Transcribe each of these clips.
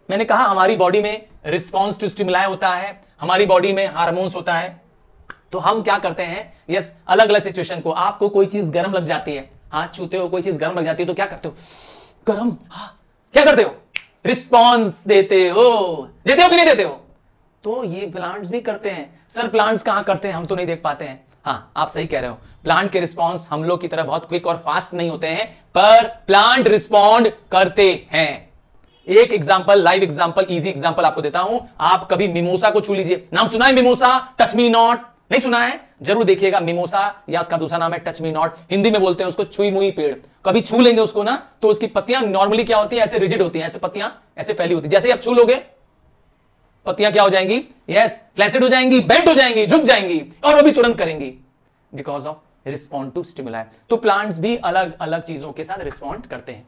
मैंने कहा हमारी बॉडी में रिस्पॉन्स टू स्टिमुलाई होता है, हमारी बॉडी में हार्मोन्स होता है। तो हम क्या करते हैं, यस, अलग अलग सिचुएशन को, आपको कोई चीज गर्म लग जाती है, हाथ छूते हो, कोई चीज गर्म लग जाती है तो क्या करते हो, गर्म, हाँ, क्या करते हो, रिस्पॉन्स देते हो कि नहीं देते हो। तो ये प्लांट्स भी करते हैं। सर प्लांट्स कहां करते हैं, हम तो नहीं देख पाते हैं। हाँ, आप सही कह रहे हो, प्लांट के रिस्पॉन्स हम लोग की तरह बहुत क्विक और फास्ट नहीं होते हैं, पर प्लांट रिस्पॉन्ड करते हैं। एक example, live example, easy example आपको देता हूं। आप कभी मिमोसा को छू लीजिए, नाम सुना है मिमोसा, टच मी नॉट, नहीं सुना है, जरूर देखिएगा। मिमोसा या उसका दूसरा नाम है टच मी नॉट, हिंदी में बोलते हैं उसको छुई मुई पेड़। कभी छू लेंगे उसको ना, तो उसकी पत्तियां नॉर्मली क्या होती है, ऐसे रिजिड होती हैं, ऐसे पत्तियां ऐसे फैली होती है। जैसे ही आप छू लोगे, पत्तियां क्या हो जाएंगी, यस, फ्लैसिड हो जाएंगी, बेंट हो जाएंगी, झुक जाएंगी, और वो भी तुरंत करेंगी, because of respond to stimuli. तो प्लांट्स भी अलग अलग चीजों के साथ रिस्पॉन्ड करते हैं।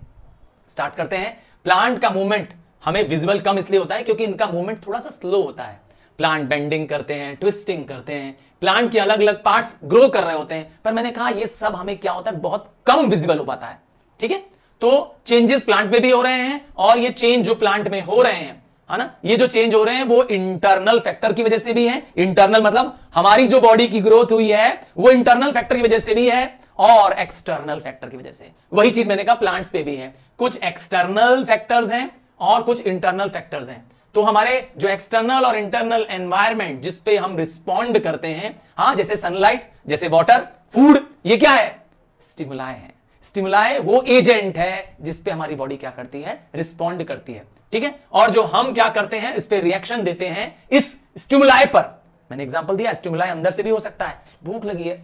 स्टार्ट करते हैं। प्लांट का मूवमेंट हमें विजिबल कम इसलिए होता है क्योंकि इनका मूवमेंट थोड़ा सा स्लो होता है। प्लांट बेंडिंग करते हैं, ट्विस्टिंग करते हैं, प्लांट के अलग अलग पार्ट्स ग्रो कर रहे होते हैं, पर मैंने कहा ये सब हमें क्या होता है, बहुत कम विजिबल हो पाता है। ठीक है, तो चेंजेस प्लांट में भी हो रहे हैं, और ये चेंज जो प्लांट में हो रहे हैं, है ना, ये जो चेंज हो रहे हैं वो इंटरनल फैक्टर की वजह से भी है। इंटरनल मतलब हमारी जो बॉडी की ग्रोथ हुई है वो इंटरनल फैक्टर की वजह से भी है, और एक्सटर्नल फैक्टर की वजह से। वही चीज मैंने कहा प्लांट्स पे भी है, कुछ एक्सटर्नल फैक्टर्स हैं और कुछ इंटरनल फैक्टर्स हैं। तो हमारे जो एक्सटर्नल और इंटरनल एनवायरमेंट जिस पे हम रिस्पॉन्ड करते हैं, हाँ, जैसे सनलाइट, जैसे वाटर, फूड, ये क्या है, स्टिमुलाई है। स्टिमुलाई वो एजेंट है जिस पे हमारी बॉडी क्या करती है, रिस्पॉन्ड करती है। ठीक है, और जो हम क्या करते हैं, इस पे रिएक्शन देते हैं इस स्टिमुलाई पर। मैंने एग्जांपल दिया, स्टिमुलाई अंदर से भी हो सकता है, भूख लगी है,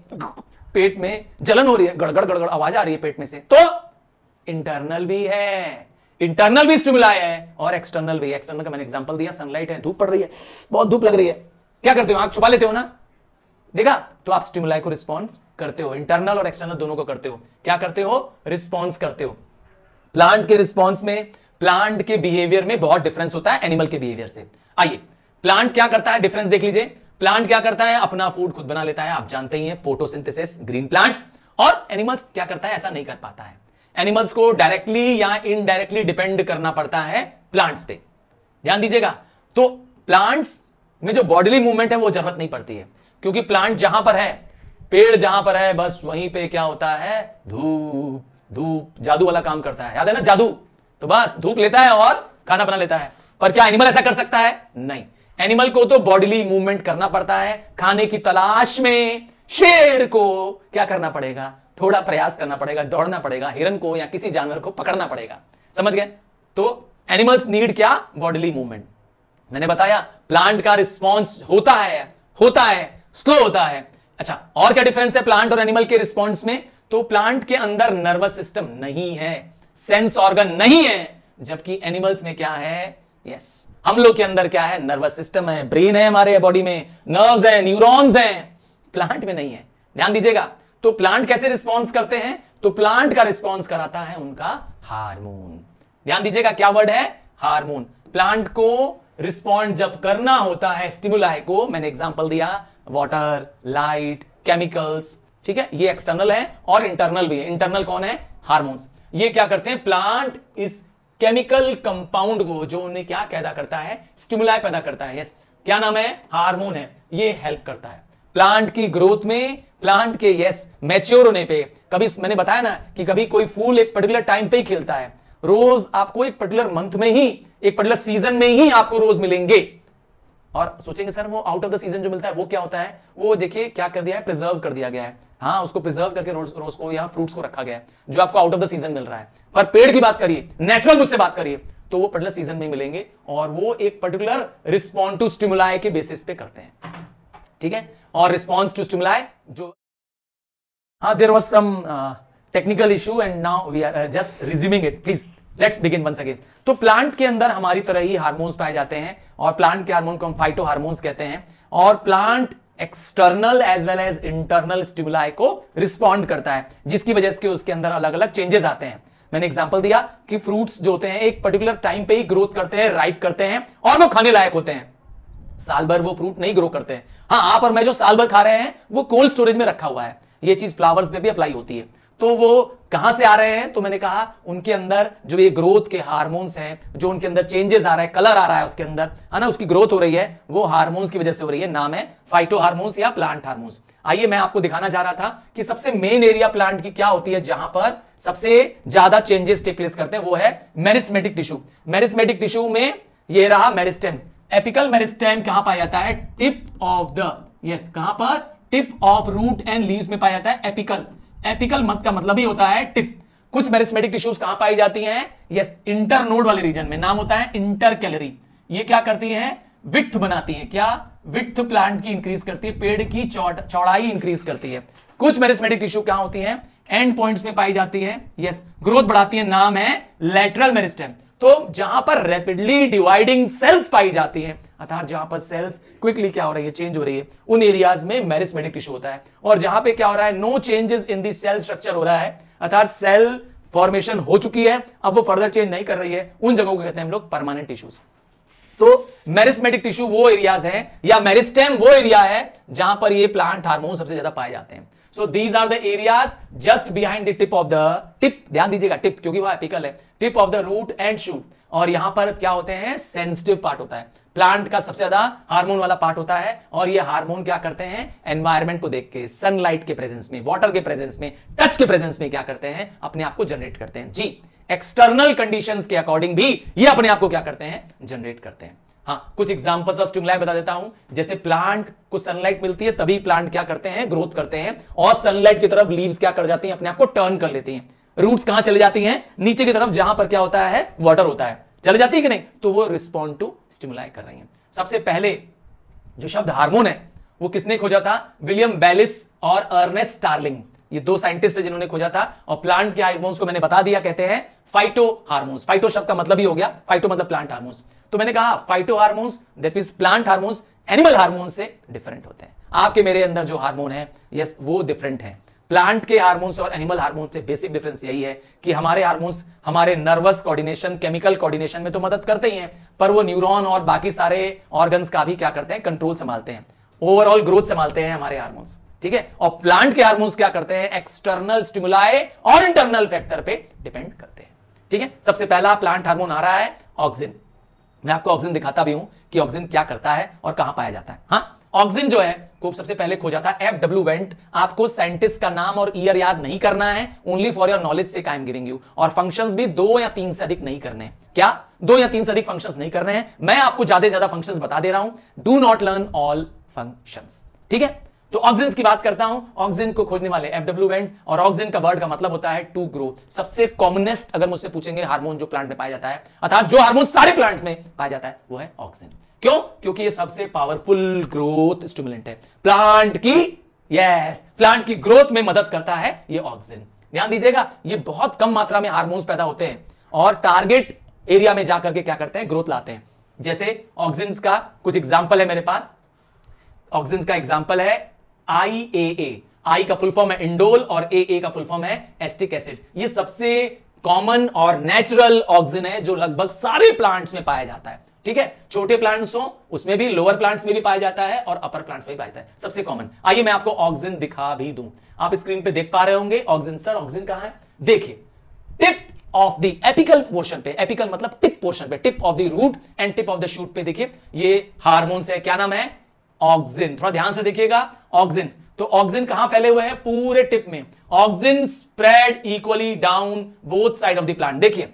पेट में जलन हो रही है, गड़गड़ गड़गड़ आवाज आ रही है पेट में से, तो इंटरनल भी है, इंटरनल भी स्टिमुलाई है और एक्सटर्नल भी। एक्सटर्नल का मैंने एग्जांपल दिया, सनलाइट है, धूप पड़ रही है, बहुत धूप लग रही है, क्या करते हो, आंख छुपा लेते हो ना, देखा, तो आप स्टिमुलाई को रिस्पॉन्ड करते हो, इंटरनल और एक्सटर्नल दोनों को करते हो। क्या करते हो, रिस्पॉन्स करते हो। प्लांट के रिस्पॉन्स में, प्लांट के बिहेवियर में बहुत डिफरेंस होता है एनिमल के बिहेवियर से। आइए, प्लांट क्या करता है, डिफरेंस देख लीजिए। प्लांट क्या करता है, अपना फूड खुद बना लेता है, आप जानते ही हैं, फोटोसिंथेसिस, ग्रीन प्लांट्स। और एनिमल्स क्या करता है, ऐसा नहीं कर पाता है। एनिमल्स को डायरेक्टली या इनडायरेक्टली डिपेंड करना पड़ता है प्लांट्स पे, ध्यान दीजिएगा। तो प्लांट्स में जो बॉडीली मूवमेंट है वो जरूरत नहीं पड़ती है, क्योंकि प्लांट जहां पर है, पेड़ जहां पर है, बस वहीं पे क्या होता है, धूप, धूप जादू वाला काम करता है, याद है ना जादू, तो बस धूप लेता है और खाना बना लेता है। पर क्या एनिमल ऐसा कर सकता है, नहीं, एनिमल को तो बॉडीली मूवमेंट करना पड़ता है। खाने की तलाश में शेर को क्या करना पड़ेगा, थोड़ा प्रयास करना पड़ेगा, दौड़ना पड़ेगा, हिरन को या किसी जानवर को पकड़ना पड़ेगा, समझ गए। तो एनिमल्स नीड क्या, बॉडीली मूवमेंट। मैंने बताया प्लांट का रिस्पॉन्स होता है, स्लो होता है। अच्छा, और क्या डिफरेंस है प्लांट और एनिमल के रिस्पॉन्स में, तो प्लांट के अंदर नर्वस सिस्टम नहीं है, सेंस ऑर्गन नहीं है, जबकि एनिमल्स में क्या है, यस, हम लोग के अंदर क्या है, नर्वस सिस्टम है, ब्रेन है, हमारे बॉडी में नर्व्स हैं, न्यूरॉन्स हैं, प्लांट में नहीं है, ध्यान दीजिएगा। तो प्लांट कैसे रिस्पॉन्स करते हैं, तो प्लांट का रिस्पॉन्स कराता है उनका हार्मोन। ध्यान दीजिएगा, क्या वर्ड है, हार्मोन। प्लांट को रिस्पॉन्ड जब करना होता है स्टिमुलाई को, मैंने एग्जांपल दिया, वाटर, लाइट, केमिकल्स, ठीक है, ये एक्सटर्नल है और इंटरनल भी है। इंटरनल कौन है, हार्मोन्स। ये क्या करते हैं, प्लांट इस केमिकल कंपाउंड को, जो उन्हें क्या पैदा करता है, स्टिमुलाई पैदा करता है, यस, क्या नाम है, हार्मोन है, ये हेल्प करता है प्लांट की ग्रोथ में, प्लांट के यस मैच्योर होने पे। कभी मैंने बताया ना कि कभी कोई फूल एक पर्टिकुलर टाइम पे ही खिलता है, रोज आपको एक पर्टिकुलर मंथ में ही, एक पर्टिकुलर सीजन में ही आपको रोज मिलेंगे। और सोचेंगे सर वो आउट ऑफ द सीजन जो मिलता है वो क्या होता है, वो देखिए क्या कर दिया है, प्रिजर्व कर दिया गया है, हाँ, उसको प्रिजर्व करके रोज को या फ्रूट्स को रखा गया है, जो आपको आउट ऑफ द सीजन मिल रहा है। पर पेड़ की बात करिए, नेचुरल बुक से बात करिए, तो वो पर्टिकुलर सीजन में मिलेंगे और वो एक पर्टिकुलर रिस्पॉन्ड टू स्टिमुलाई के बेसिस पे करते हैं, ठीक है। और रिस्पॉन्स टू स्टिमुलाई जो, हाँ, there was some technical issue and now we are just resuming it, please let's begin once again. तो प्लांट के अंदर हमारी तरह ही हार्मोन्स पाए जाते हैं, और प्लांट के हार्मोन को हम फाइटो हार्मोन्स कहते हैं, और plant external as well as internal stimuli को रिस्पॉन्ड करता है, जिसकी वजह से उसके अंदर अलग अलग चेंजेस आते हैं। मैंने एग्जांपल दिया कि फ्रूट्स जो होते हैं एक पर्टिकुलर टाइम पे ही ग्रोथ करते हैं, राइप करते हैं, और वो खाने लायक होते हैं। साल भर वो फ्रूट नहीं ग्रो करते हैं। हाँ, आप और मैं जो साल भर खा रहे हैं वो कोल्ड स्टोरेज में रखा हुआ है। ये चीज फ्लावर्स पे भी अप्लाई होती है। तो वो कहां से आ रहे हैं? तो मैंने कहा उनके अंदर जो ये ग्रोथ के हार्मोन्स हैं, जो उनके अंदर चेंजेस आ रहा है, कलर आ रहा है उसके अंदर, है ना, उसकी ग्रोथ हो रही है, वो हार्मोन्स की वजह से हो रही है। नाम है फाइटो हार्मोन्स या प्लांट हार्मोन्स। आइए मैं आपको दिखाना चाह रहा था कि सबसे मेन एरिया प्लांट की क्या होती है जहां पर सबसे ज्यादा चेंजेस टेक प्लेस करते हैं, वो है मेरिस्टेमेटिक टिश्यू। मेरिस्टेमेटिक टिश्यू में ये रहा मेरिस्टेम। एपिकल मेरिस्टेम कहां पाया जाता है? टिप ऑफ द, यस, कहां पर? Tip of root and leaves में पाया जाता है एपिकल। एपिकल मत का मतलब ही होता है टिप। कुछ मेरिस्टेमेटिक टिश्यूज कहां पाई जाती हैं? यस, इंटरनोड वाले रीजन में। नाम होता है इंटरकैलरी। ये क्या करती है? विड्थ बनाती है। क्या? विड्थ प्लांट की इंक्रीज करती है, पेड़ की चौड़ाई इंक्रीज करती है। कुछ मेरिस्टेमेटिक टिश्यू क्या होती है? एंड पॉइंट्स में पाई जाती है, यस, ग्रोथ बढ़ाती है। नाम है लैटरल मेरिस्टेम। तो जहां पर रैपिडली डिवाइडिंग सेल्स पाई जाती है, अर्थात जहां पर सेल्स क्विकली क्या हो रही है? चेंज हो रही है, उन एरियाज में मेरिस्टेमेटिक टिश्यू होता है। और जहां पे क्या हो रहा है? No changes in the cell structure हो रहा है, अर्थात सेल फॉर्मेशन हो चुकी है, अब वो फर्दर चेंज नहीं कर रही है, उन जगहों को कहते हैं हम लोग परमानेंट टिश्यूज। तो मेरिस्टेमेटिक टिश्यू वो एरियाज है, या मेरिस्टेम वो एरिया है जहां पर ये प्लांट हार्मोन सबसे ज्यादा पाए जाते हैं। So these are the areas just behind the tip of the tip, ध्यान दीजिएगा टिप क्योंकि वह एपिकल है, tip of the root and shoot. और यहां पर क्या होते हैं? सेंसिटिव पार्ट होता है, प्लांट का सबसे ज्यादा हार्मोन वाला पार्ट होता है। और ये हार्मोन क्या करते हैं? एनवायरमेंट को देख के, सनलाइट के प्रेजेंस में, वाटर के प्रेजेंस में, टच के प्रेजेंस में क्या करते हैं? अपने आप को जनरेट करते हैं। जी, एक्सटर्नल कंडीशंस के अकॉर्डिंग भी ये अपने आप को क्या करते हैं? जनरेट करते हैं। हाँ, कुछ एग्जांपल्स ऑफ स्टिमुलाई बता देता हूं। जैसे प्लांट को सनलाइट मिलती है तभी प्लांट क्या करते हैं? ग्रोथ करते हैं। और सनलाइट की तरफ लीव्स क्या कर जाती हैं? अपने आप को टर्न कर लेती हैं। रूट्स कहां चले जाती हैं? नीचे की तरफ, जहां पर क्या होता है? वाटर होता है, चले जाती है कि नहीं? तो वो रिस्पॉन्ड टू स्टिमुलाई कर रही हैं। सबसे पहले जो शब्द हार्मोन है वो किसने खोजा था? विलियम बेलिस और अर्नेस्ट स्टार्लिंग, ये दो साइंटिस्ट है जिन्होंने खोजा था। और प्लांट के हार्मोन्स को मैंने बता दिया, कहते हैं फाइटो हार्मोन्स। फाइटो शब्द का मतलब ही हो गया, फाइटो मतलब प्लांट हार्मोन्स। तो मैंने कहा phyto hormones that means plant hormones animal hormones से डिफरेंट होते हैं। आपके मेरे अंदर जो हार्मोन है, यस, वो डिफरेंट है। प्लांट के हार्मोन्स और एनिमल हार्मोन्स में बेसिक डिफरेंस यही है कि हमारे हार्मोन्स हमारे नर्वस कोऑर्डिनेशन, केमिकल कोऑर्डिनेशन में तो मदद करते ही हैं, पर वो न्यूरॉन और बाकी सारे ऑर्गन्स का भी क्या करते हैं? कंट्रोल संभालते हैं, ओवरऑल ग्रोथ संभालते हैं हमारे हार्मोन्स। ठीक है। और प्लांट के हार्मोन्स क्या करते हैं? एक्सटर्नल स्टिमुलाई और इंटरनल फैक्टर पे डिपेंड करते हैं। ठीक है। सबसे पहला प्लांट हार्मोन आ रहा है ऑक्सिन। मैं आपको ऑक्सिन दिखाता भी हूं कि ऑक्सिन क्या करता है और कहां पाया जाता है। हाँ, ऑक्सिन जो है को सबसे पहले खोजा था एफ.डब्ल्यू. वेंट। आपको साइंटिस्ट का नाम और ईयर याद नहीं करना है, ओनली फॉर योर नॉलेज से आई एम गिविंग यू। और फंक्शंस भी 2 या 3 से अधिक नहीं करने। क्या? 2 या 3 से अधिक फंक्शंस नहीं करने हैं। मैं आपको ज्यादा फंक्शंस बता दे रहा हूं। Do not learn all functions. ठीक है। तो ऑक्सिन की बात करता हूं। ऑक्सिन को खोजने वाले एफ.डब्ल्यू. वेंट। और ऑक्सिन का वर्ड का मतलब होता है टू ग्रो। सबसे कॉमनेस्ट अगर मुझसे पूछेंगे हार्मोन जो प्लांट में पाया जाता है, अर्थात जो हार्मोन सारे प्लांट में पाया जाता है, वो है ऑक्सिन। क्यों? क्योंकि ये सबसे पावरफुल ग्रोथ स्टिमुलेंट है प्लांट की। यस, प्लांट की ग्रोथ में मदद करता है ये ऑक्सिन। ध्यान दीजिएगा, ये बहुत कम मात्रा में हार्मोन्स पैदा होते हैं और टारगेट एरिया में जाकर के क्या करते हैं? ग्रोथ लाते हैं। जैसे ऑक्सिन का कुछ एग्जाम्पल है मेरे पास। ऑक्सिन का एग्जाम्पल है IAA। आई का फुल फॉर्म है इंडोल और AA का फुल फॉर्म है एस्टिक एसिड। ये सबसे कॉमन और नेचुरल ऑक्सिन है जो लगभग सारे प्लांट्स में पाया जाता है। ठीक है। छोटे प्लांट्स हो उसमें भी, लोअर प्लांट्स में भी पाया जाता है और अपर प्लांट्स में भी पाया जाता है, सबसे कॉमन। आइए मैं आपको ऑक्सिन दिखा भी दूं। आप स्क्रीन पे देख पा रहे होंगे ऑक्सिन। सर ऑक्सिन कहां है? देखिए, tip of the apical portion पे, एपिकल मतलब टिप पोर्शन पे, tip of the root and tip of the shoot पे देखिए ये हार्मोन्स है। क्या नाम है? ऑक्सिन। थोड़ा ध्यान से देखिएगा, ऑक्सिन। तो ऑक्सिन कहां फैले हुए हैं? पूरे टिप में। Auxin spread equally down both side of the plant. देखिए,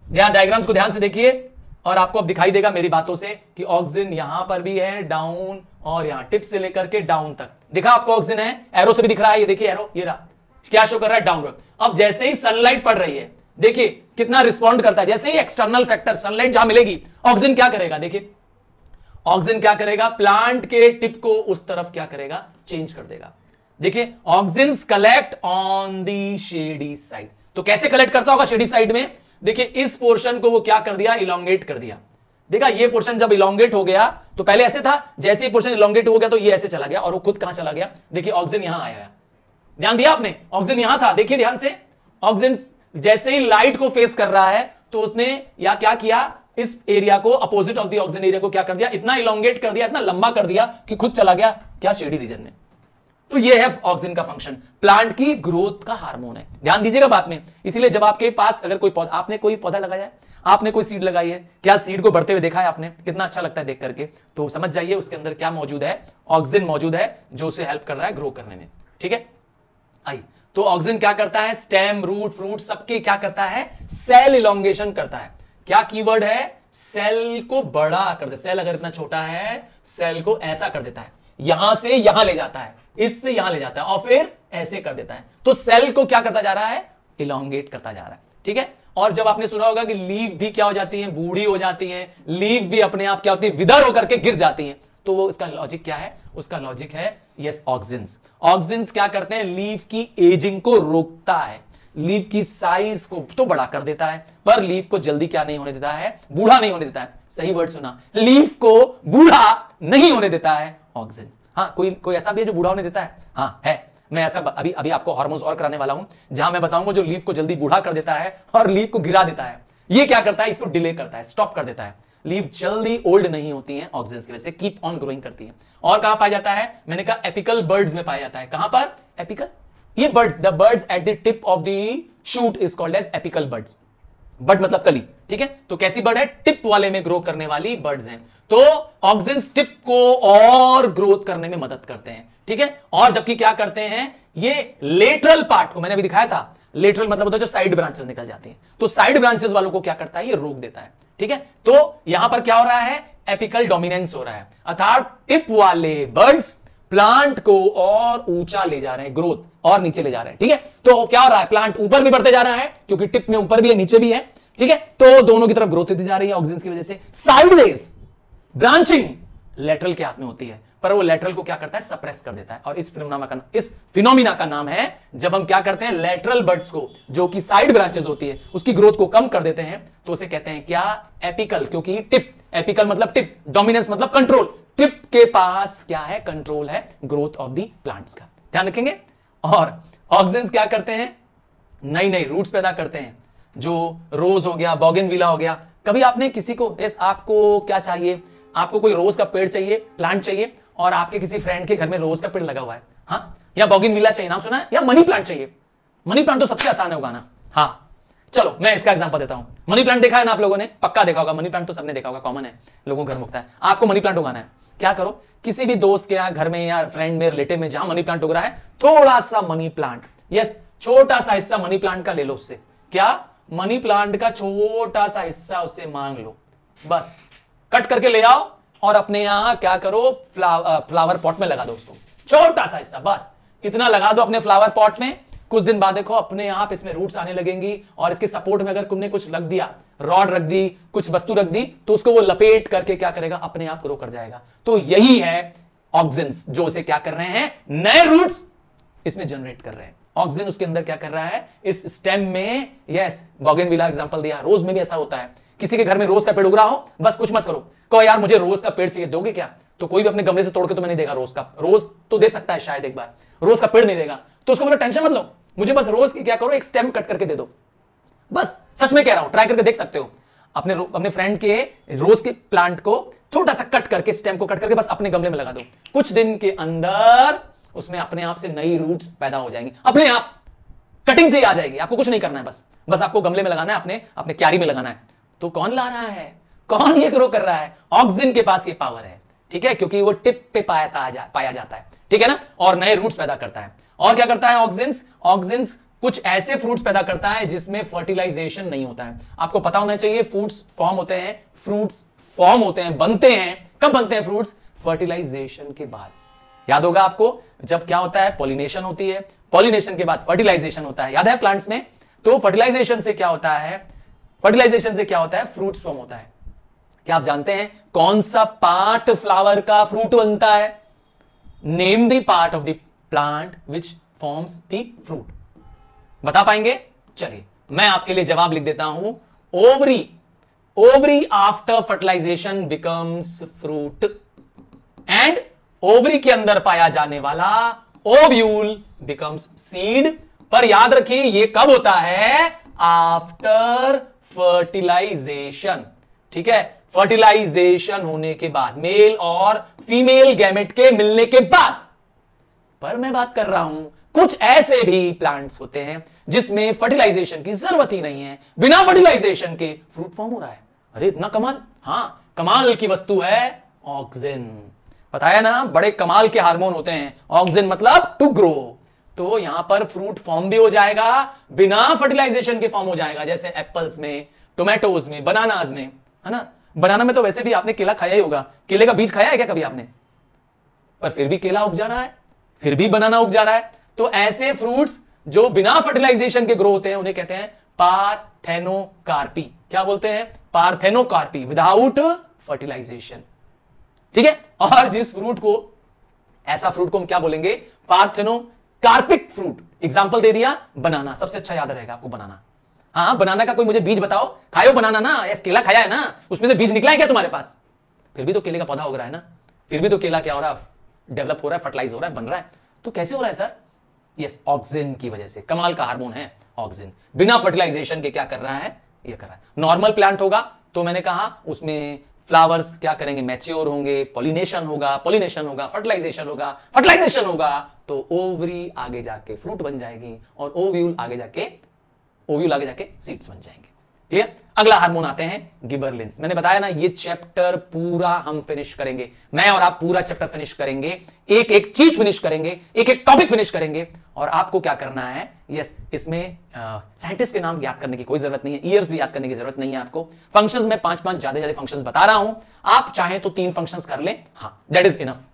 ध्यान, डायग्राम्स को ध्यान से देखिए और आपको अब दिखाई देगा मेरी बातों से कि ऑक्सिन यहां पर भी है, डाउन, और यहां टिप से लेकर के डाउन तक। दिखा आपको ऑक्सिन है? एरो से भी दिख रहा है, ये देखिए एरो, ये रहा। क्या शो कर रहा है? डाउनवर्ड। अब जैसे ही सनलाइट पड़ रही है, देखिए कितना रिस्पॉन्ड करता है। जैसे ही एक्सटर्नल फैक्टर सनलाइट जहां मिलेगी, ऑक्सिन क्या करेगा? देखिए ऑक्सिन क्या करेगा? प्लांट के टिप को उस तरफ क्या करेगा? चेंज कर देगा। देखिए auxin collect on the shady side. तो कैसे कलेक्ट करता होगा शेडी साइड में? देखिए इस पोर्शन को वो क्या कर दिया? इलोंगेट कर दिया। देखा, ये पोर्शन जब इलोंगेट हो गया तो पहले ऐसे था, जैसे ही पोर्शन इलोंगेट हो गया तो ये ऐसे चला गया और वो खुद कहां चला गया? देखिए ऑक्सिन यहां आया। ध्यान दिया आपने? ऑक्सिन यहां था, देखिए ध्यान से। ऑक्सिन जैसे ही लाइट को फेस कर रहा है तो उसने या क्या किया? इस एरिया को, opposite of the auxin area को क्या कर दिया? इतना इलोंगेट कर दिया, इतना लंबा कर दिया कि खुद चला गया क्या? शेडी रीजन में। तो ये है ऑक्सिन का फंक्शन, प्लांट की ग्रोथ का हार्मोन है। ध्यान दीजिएगा बात में। इसीलिए जब आपके पास अगर कोई पौधा, आपने कोई पौधा लगाया है, आपने कोई सीड लगाई है, क्या सीड को बढ़ते हुए देखा है आपने? कितना अच्छा लगता है देख करके। तो समझ जाइए उसके अंदर क्या मौजूद है, ऑक्सिन मौजूद है जो उसे हेल्प कर रहा है ग्रो करने में। ठीक है, आइए, तो ऑक्सिन क्या करता है? स्टेम, रूट, फ्रूट सबके क्या करता है? सेल इलोंगेशन करता है। क्या कीवर्ड है? सेल को बड़ा कर दे। सेल अगर इतना छोटा है, सेल को ऐसा कर देता है, यहां से यहां ले जाता है, इससे यहां ले जाता है और फिर ऐसे कर देता है। तो सेल को क्या करता जा रहा है? इलोंगेट करता जा रहा है। ठीक है, और जब आपने सुना होगा कि लीफ भी क्या हो जाती है? बूढ़ी हो जाती है। लीफ भी अपने आप क्या होती है? विदर होकर के गिर जाती है। तो वो इसका लॉजिक क्या है? उसका लॉजिक है यस, ऑक्सिन्स। ऑक्सिन्स क्या करते हैं? लीफ की एजिंग को रोकता है, लीफ की साइज को तो बड़ा कर देता है, पर लीफ को जल्दी क्या नहीं होने देता है? बूढ़ा नहीं होने देता है। सही वर्ड सुना, लीफ को बूढ़ा नहीं होने देता है ऑक्सिन। हाँ, कोई ऐसा भी है जो बूढ़ा होने देता है? हाँ है। मैं ऐसा अभी अभी आपको हार्मोन्स और कराने वाला हूं, जहां मैं बताऊंगा जो लीफ को जल्दी बूढ़ा कर देता है और लीफ को गिरा देता है। ये क्या करता है? इसको डिले करता है, स्टॉप कर देता है। लीफ जल्दी ओल्ड नहीं होती है ऑक्सिन्स की वजह से, कीप ऑन ग्रोइंग करती है। और कहां पाया जाता है? मैंने कहा एपिकल बर्ड्स में पाया जाता है। कहां पर? एपिकल। ये buds, the buds at the tip of the shoot is called as apical buds. Bud मतलब कली। ठीक है, तो कैसी बर्ड है? टिप वाले में ग्रो करने वाली बर्ड्स हैं। तो ऑक्सिन्स टिप को और ग्रोथ करने में मदद करते हैं। ठीक है, और जबकि क्या करते हैं? ये लेटरल पार्ट को मैंने अभी दिखाया था, लेटरल मतलब होता है जो साइड ब्रांचेस निकल जाती हैं, तो साइड ब्रांचेस वालों को क्या करता है? ये रोक देता है। ठीक है, तो यहां पर क्या हो रहा है? एपिकल डोमिनेंस हो रहा है, अर्थात टिप वाले बर्ड्स प्लांट को और ऊंचा ले जा रहे हैं, ग्रोथ और नीचे ले जा रहे हैं। ठीक है, तो क्या हो रहा है? प्लांट ऊपर भी बढ़ते जा रहा है, क्योंकि टिप में ऊपर भी है नीचे भी है। ठीक है, तो दोनों की तरफ ग्रोथ होती जा रही है ऑक्सिन्स की वजह से। साइडवेज ब्रांचिंग लेटरल के हाथ में होती है, पर वो लेटरल को क्या करता है? सप्रेस कर देता है। और इस फिनोमिना का नाम है जब हम क्या करते हैं? लेटरल बर्ड्स को, जो कि साइड ब्रांचेस होती है, उसकी ग्रोथ को कम कर देते हैं, तो उसे कहते हैं क्या? एपिकल। क्योंकि टिप, एपिकल मतलब टिप, डोमिनेंस मतलब कंट्रोल। टिप के पास क्या है? कंट्रोल है ग्रोथ ऑफ दी प्लांट्स का। ध्यान रखेंगे। और ऑक्सिन्स क्या करते हैं? नई नई रूट्स पैदा करते हैं, जो रोज हो गया, बोगनविला हो गया। कभी आपने किसी को, आपको क्या चाहिए? आपको कोई रोज का पेड़ चाहिए, प्लांट चाहिए, और आपके किसी फ्रेंड के घर में रोज का पेड़ लगा हुआ है, हाँ, या बोगनविला चाहिए, नाम सुना है? या मनी प्लांट चाहिए। मनी प्लांट तो सबसे आसान है उगाना। हाँ, चलो मैं इसका एग्जांपल देता हूं। मनी प्लांट देखा है ना आप लोगों ने? पक्का देखा होगा। मनी प्लांट तो सबने देखा होगा, कॉमन है, लोगों के घर में उगता है। आपको मनी प्लांट उगाना है, क्या करो? किसी भी दोस्त के घर में या फ्रेंड में, रिलेटिव में जहां मनी प्लांट उग रहा है, थोड़ा सा मनी प्लांट, यस, छोटा सा हिस्सा मनी प्लांट का ले लो उससे। क्या? मनी प्लांट का छोटा सा हिस्सा उससे मांग लो, बस कट करके ले आओ और अपने यहां क्या करो? फ्लावर पॉट में लगा दो उसको, छोटा सा हिस्सा, बस इतना लगा दो अपने फ्लावर पॉट में। कुछ दिन बाद देखो अपने आप इसमें रूट्स आने लगेंगी, और इसके सपोर्ट में अगर तुमने कुछ रख दिया, रॉड रख दी, कुछ वस्तु रख दी, तो उसको वो लपेट करके क्या करेगा? अपने आप ग्रो कर जाएगा। तो यही है ऑक्सिन्स, जो उसे क्या कर रहे हैं? नए रूट्स इसमें जनरेट कर रहे हैं। ऑक्सिन उसके अंदर क्या कर रहा है? इस स्टेम में, यस, बोगनविला एग्जांपल दिया, रोज में भी ऐसा होता है। किसी के घर में रोज का पेड़ उग रहा हो, बस कुछ मत करो, कहो यार मुझे रोज का पेड़ चाहिए, दोगे क्या? तो कोई भी अपने गमले से तोड़ के तो मैंने देगा रोज का, रोज तो दे सकता है शायद एक बार, रोज का पेड़ नहीं देगा, तो उसको बोला टेंशन मत लो, मुझे बस रोज की क्या करो? एक स्टेम कट करके दे दो, बस। सच में कह रहा हूं, ट्राई करके देख सकते हो। अपने फ्रेंड के रोज के प्लांट को छोटा सा कट करके, स्टेम को कट करके बस अपने गमले में लगा दो, कुछ दिन के अंदर उसमें अपने आप से नई रूट्स पैदा हो जाएंगी, अपने आप कटिंग से ही आ जाएगी। आपको कुछ नहीं करना है, बस आपको गमले में लगाना है, अपने क्यारी में लगाना है। तो कौन ला रहा है? कौन ये ग्रो कर रहा है? ऑक्सिन के पास ये पावर है। ठीक है, क्योंकि वो टिप पे पाया जाता है। ठीक है ना, और नए रूट्स पैदा करता है। और क्या करता है ऑक्सिन्स? कुछ ऐसे फ्रूट्स पैदा करता है जिसमें फर्टिलाइजेशन नहीं होता है। आपको पता होना चाहिए, फ्रूट्स फॉर्म होते हैं, बनते हैं। कब बनते हैं फ्रूट्स? फर्टिलाइजेशन के बाद। याद होगा आपको, जब क्या होता है? पॉलिनेशन होती है, पॉलिनेशन के बाद फर्टिलाइजेशन होता है, याद है प्लांट्स में? तो फर्टिलाइजेशन से क्या होता है? फ्रूट्स फॉर्म होता है। क्या आप जानते हैं कौन सा पार्ट फ्लावर का फ्रूट बनता है? Name the part of the plant which forms the fruit. बता पाएंगे? चलिए मैं आपके लिए जवाब लिख देता हूं। Ovary after fertilisation becomes fruit, and ovary के अंदर पाया जाने वाला ओव्यूल बिकम्स सीड। पर याद रखिए ये कब होता है? After fertilisation. ठीक है, फर्टिलाइजेशन होने के बाद, मेल और फीमेल गैमेट के मिलने के बाद पर मैं बात कर रहा हूं कुछ ऐसे भी प्लांट्स होते हैं जिसमें फर्टिलाइजेशन की जरूरत ही नहीं है, बिना फर्टिलाइजेशन के फ्रूट फॉर्म हो रहा है। अरे इतना कमाल! हां, कमाल की वस्तु है ऑक्सीजन। बताया ना, बड़े कमाल के हार्मोन होते हैं। ऑक्सीजन मतलब टू ग्रो, तो यहां पर फ्रूट फॉर्म भी हो जाएगा, बिना फर्टिलाइजेशन के फॉर्म हो जाएगा, जैसे एप्पल्स में, टोमेटोज में, बनानाज में, है ना। बनाना में तो वैसे भी आपने केला खाया ही होगा, केले का बीज खाया है क्या कभी आपने? पर फिर भी केला उग जा रहा है, फिर भी बनाना उग जा रहा है। तो ऐसे फ्रूट्स जो बिना फर्टिलाइजेशन के ग्रो होते हैं उन्हें कहते हैं पार्थेनोकार्पी। क्या बोलते हैं? Parthenocarpy, without fertilisation. ठीक है। और जिस फ्रूट को, ऐसा फ्रूट को हम क्या बोलेंगे? Parthenocarpic fruit. एग्जांपल दे दिया बनाना, सबसे अच्छा याद रहेगा आपको बनाना। हाँ, बनाना का कोई मुझे बीज बताओ। खायो बनाना ना, या केला खाया है ना, उसमें से बीज निकला है क्या तुम्हारे पास? फिर भी तो केले का पौधा उग रहा है ना, फिर भी तो केला क्या हो रहा है? डेवलप हो रहा है, फर्टिलाइज हो रहा है, बन रहा है। तो कैसे हो रहा है सर? यस, ऑक्सीजन की वजह से। कमाल का हार्मोन है ऑक्सीजन, बिना फर्टिलाइजेशन के क्या कर रहा है? ये कर रहा है। नॉर्मल प्लांट होगा तो मैंने कहा उसमें फ्लावर्स क्या करेंगे? मैच्योर होंगे, पॉलिनेशन होगा, फर्टिलाइजेशन होगा, तो ओवरी आगे जाके फ्रूट बन जाएगी, और ओव्यूल आगे जाके सीड्स बन जाएंगे। क्लियर? अगला हार्मोन आते हैं गिबरलिंस। मैंने बताया ना, ये चैप्टर पूरा हम फिनिश करेंगे, मैं और आप पूरा चैप्टर फिनिश करेंगे, एक एक चीज फिनिश करेंगे, एक एक टॉपिक फिनिश करेंगे। और आपको क्या करना है? यस, इसमें साइंटिस्ट के नाम याद करने की कोई जरूरत नहीं है, ईयर्स भी याद करने की जरूरत नहीं है आपको। फंक्शंस में 5 ज्यादा फंक्शंस बता रहा हूं, आप चाहें तो 3 फंक्शंस कर लें, हां, दैट इज इनफ।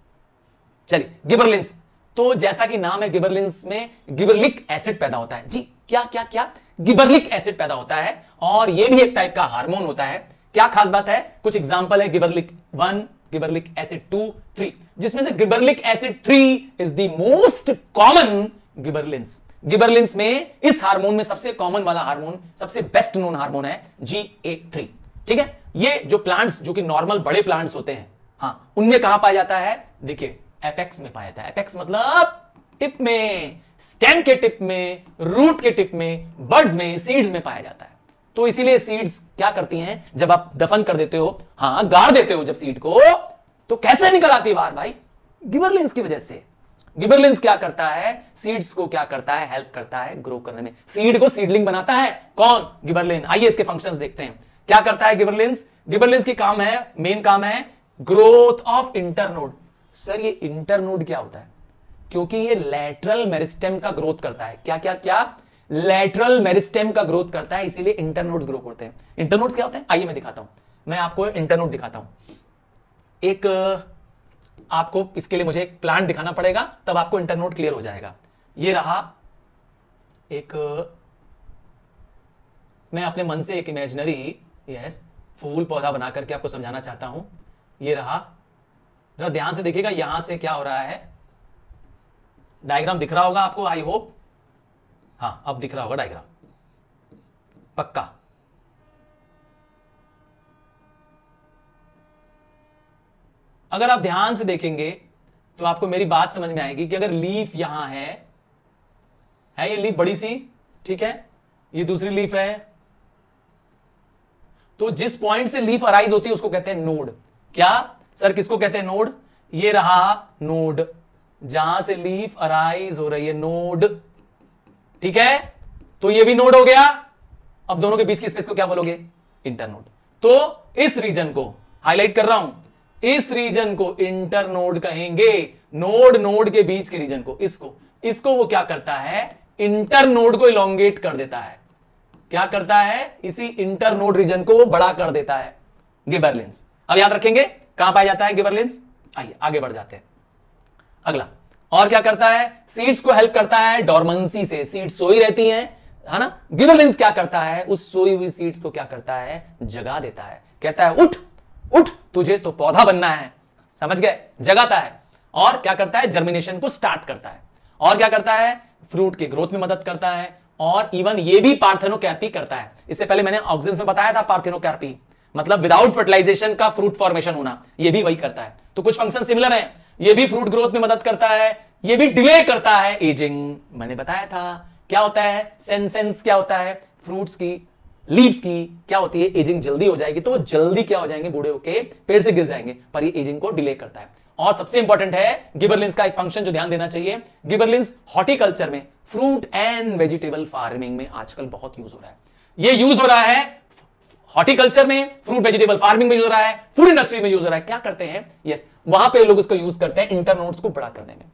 चलिए, गिबरलिंस। तो जैसा कि नाम है, गिबरलिंस में गिबरलिक एसिड पैदा होता है। जी, क्या गिबरलिक एसिड पैदा होता है, और यह भी एक टाइप का हार्मोन होता है। क्या खास बात है? कुछ एग्जांपल है, गिबरलिक 1, गिबरलिक एसिड 2, 3, जिसमें से gibberellic acid 3 is the most common gibberellins. Gibberellins में, इस हार्मोन में सबसे कॉमन वाला हार्मोन, सबसे बेस्ट नोन हार्मोन है GA3। ठीक है। ये जो प्लांट्स, जो कि नॉर्मल बड़े प्लांट्स होते हैं, हां, उनमें कहां पाया जाता है? देखिए, एपेक्स में पाया जाता है। एपेक्स मतलब टिप में, स्टेम के टिप में, रूट के टिप में, बड्स में, सीड्स में पाया जाता है। तो इसीलिए सीड्स क्या करती हैं, जब आप दफन कर देते हो, हां, गाड़ देते हो जब सीड को, तो कैसे निकल आती है बाहर भाई? गिबरलिंस की वजह से। गिबरलिंस क्या करता है? सीड्स को क्या करता है? हेल्प करता है ग्रो करने में। सीड को सीडलिंग बनाता है कौन? गिबरलिन। आइए इसके फंक्शंस देखते हैं। क्या करता है गिबरलिंस? गिबरलिंस की काम है, मेन काम है ग्रोथ ऑफ इंटरनोड। सर, ये इंटरनोड क्या होता है? क्योंकि ये लैटरल मेरिस्टेम का ग्रोथ करता है। क्या? लैटरल मेरिस्टेम का ग्रोथ करता है, इसीलिए इंटरनोड्स ग्रो करते हैं। इंटरनोड्स क्या होते हैं? आइए मैं दिखाता हूं, मैं आपको इंटरनोड दिखाता हूं। एक, आपको इसके लिए मुझे एक प्लांट दिखाना पड़ेगा, तब आपको इंटरनोड क्लियर हो जाएगा। ये रहा एक, मैं अपने मन से एक इमेजिनरी फूल पौधा बना करके आपको समझाना चाहता हूं। ये रहा, जरा ध्यान से देखिएगा, यहां से क्या हो रहा है। डायग्राम दिख रहा होगा आपको, आई होप। हां, अब दिख रहा होगा डायग्राम, पक्का। अगर आप ध्यान से देखेंगे तो आपको मेरी बात समझ में आएगी कि अगर लीफ यहां है ये लीफ बड़ी सी, ठीक है, ये दूसरी लीफ है, तो जिस पॉइंट से लीफ अराइज होती है उसको कहते हैं नोड। क्या सर, किसको कहते हैं? नोड। ये रहा नोड, जहां से लीफ अराइज हो रही है, नोड। ठीक है, तो ये भी नोड हो गया। अब दोनों के बीच की स्पेस को क्या बोलोगे? इंटरनोड। तो इस रीजन को हाईलाइट कर रहा हूं, इस रीजन को इंटरनोड कहेंगे। नोड के बीच के रीजन को, इसको वो क्या करता है? इंटरनोड को इलोंगेट कर देता है। क्या करता है? इसी इंटरनोड रीजन को वो बड़ा कर देता है, गिबरलिंस। अब याद रखेंगे कहां पाया जाता है गिबरलिंस। आइए आगे बढ़ जाते हैं। अगला, और क्या करता है? सीड्स को हेल्प करता है डॉर्मेंसी से। सीड्स सोई रहती हैं, है ना। गिबरलिंस क्या करता है? उस सोई हुई सीड्स को क्या करता है? जगा देता है। कहता है उठ उठ, तुझे तो पौधा बनना है। समझ गए? जगाता है। और क्या करता है? जर्मिनेशन को स्टार्ट करता है। और क्या करता है? फ्रूट के ग्रोथ में मदद करता है। और इवन ये भी पार्थेनोकार्पी करता है। इससे पहले मैंने ऑक्सीजन में बताया था, पार्थेनोकार्पी मतलब विदाउट फर्टिलाइजेशन का फ्रूट फॉर्मेशन होना, ये भी वही करता है। तो कुछ फंक्शन सिमिलर है। ये भी फ्रूट ग्रोथ में मदद करता है, ये भी डिले करता है एजिंग। मैंने बताया था क्या होता है, सेंसेंस क्या होता है, फ्रूट्स की लीव्स की क्या होती है, एजिंग जल्दी हो जाएगी तो जल्दी क्या हो जाएंगे, बूढ़े होके पेड़ से गिर जाएंगे, पर ये एजिंग को डिले करता है। और सबसे इंपॉर्टेंट है गिबरलिंस का एक फंक्शन जो ध्यान देना चाहिए, गिबरलिंस हॉर्टिकल्चर में, फ्रूट एंड वेजिटेबल फार्मिंग में आजकल बहुत यूज हो रहा है। ये यूज हो रहा है हॉर्टिकल्चर में, फ्रूट वेजिटेबल फार्मिंग में यूज हो रहा है, फूड इंडस्ट्री में यूज हो रहा है। क्या करते हैं, यस वहां पे लोग इसको यूज करते हैं इंटरनोड्स को बड़ा करने में,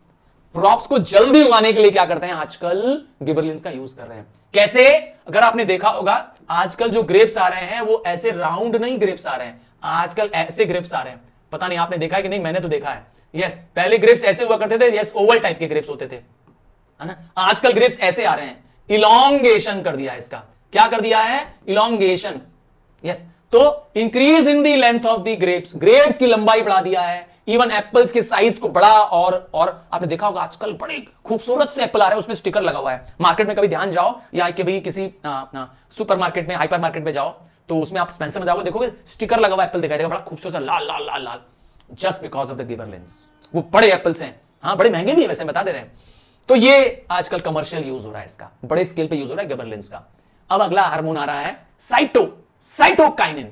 क्रॉप्स को जल्दी उगाने के लिए क्या करते हैं आजकल गिबरलिंस का यूज कर रहे हैं। कैसे, अगर आपने देखा होगा आजकल जो ग्रेप्स आ रहे हैं वो ऐसे राउंड नहीं ग्रेप्स आ रहे हैं, आजकल ऐसे ग्रेप्स आ रहे हैं। पता नहीं आपने देखा है कि नहीं, मैंने तो देखा है। यस, पहले ग्रेप्स ऐसे हुआ करते थे, यस ओवल टाइप के ग्रेप्स होते थे, है ना। आजकल ग्रेप्स ऐसे आ रहे हैं, इलोंगेशन कर दिया है इसका। क्या कर दिया है, इलोंगेशन। यस, तो increase in the length of the grapes, grapes की लंबाई बढ़ा दिया है, इवन एप्पल्स के साइज को बड़ा। और आपने देखा होगा आजकल बड़े खूबसूरत से एप्पल आ रहे हैं, उसमें स्टिकर लगा हुआ है। मार्केट में कभी ध्यान जाओ या कभी किसी सुपरमार्केट में, हाइपर मार्केट में जाओ, तो उसमें आप स्पेंसर में जाओगे, देखोगे स्टिकर लगा हुआ एप्पल दिखाई देगा, बड़ा खूबसूरत लाल लाल लाल लाल, जस्ट बिकॉज ऑफ द गिबरलिंस। वो बड़े एप्पल्स हैं, हाँ बड़े महंगे भी है वैसे, बता दे रहे हैं। तो ये आजकल कमर्शियल यूज हो रहा है, इसका बड़े स्केल पे यूज हो रहा है गिबरलिंस का। अब अगला हार्मोन आ रहा है साइटोकाइनिन।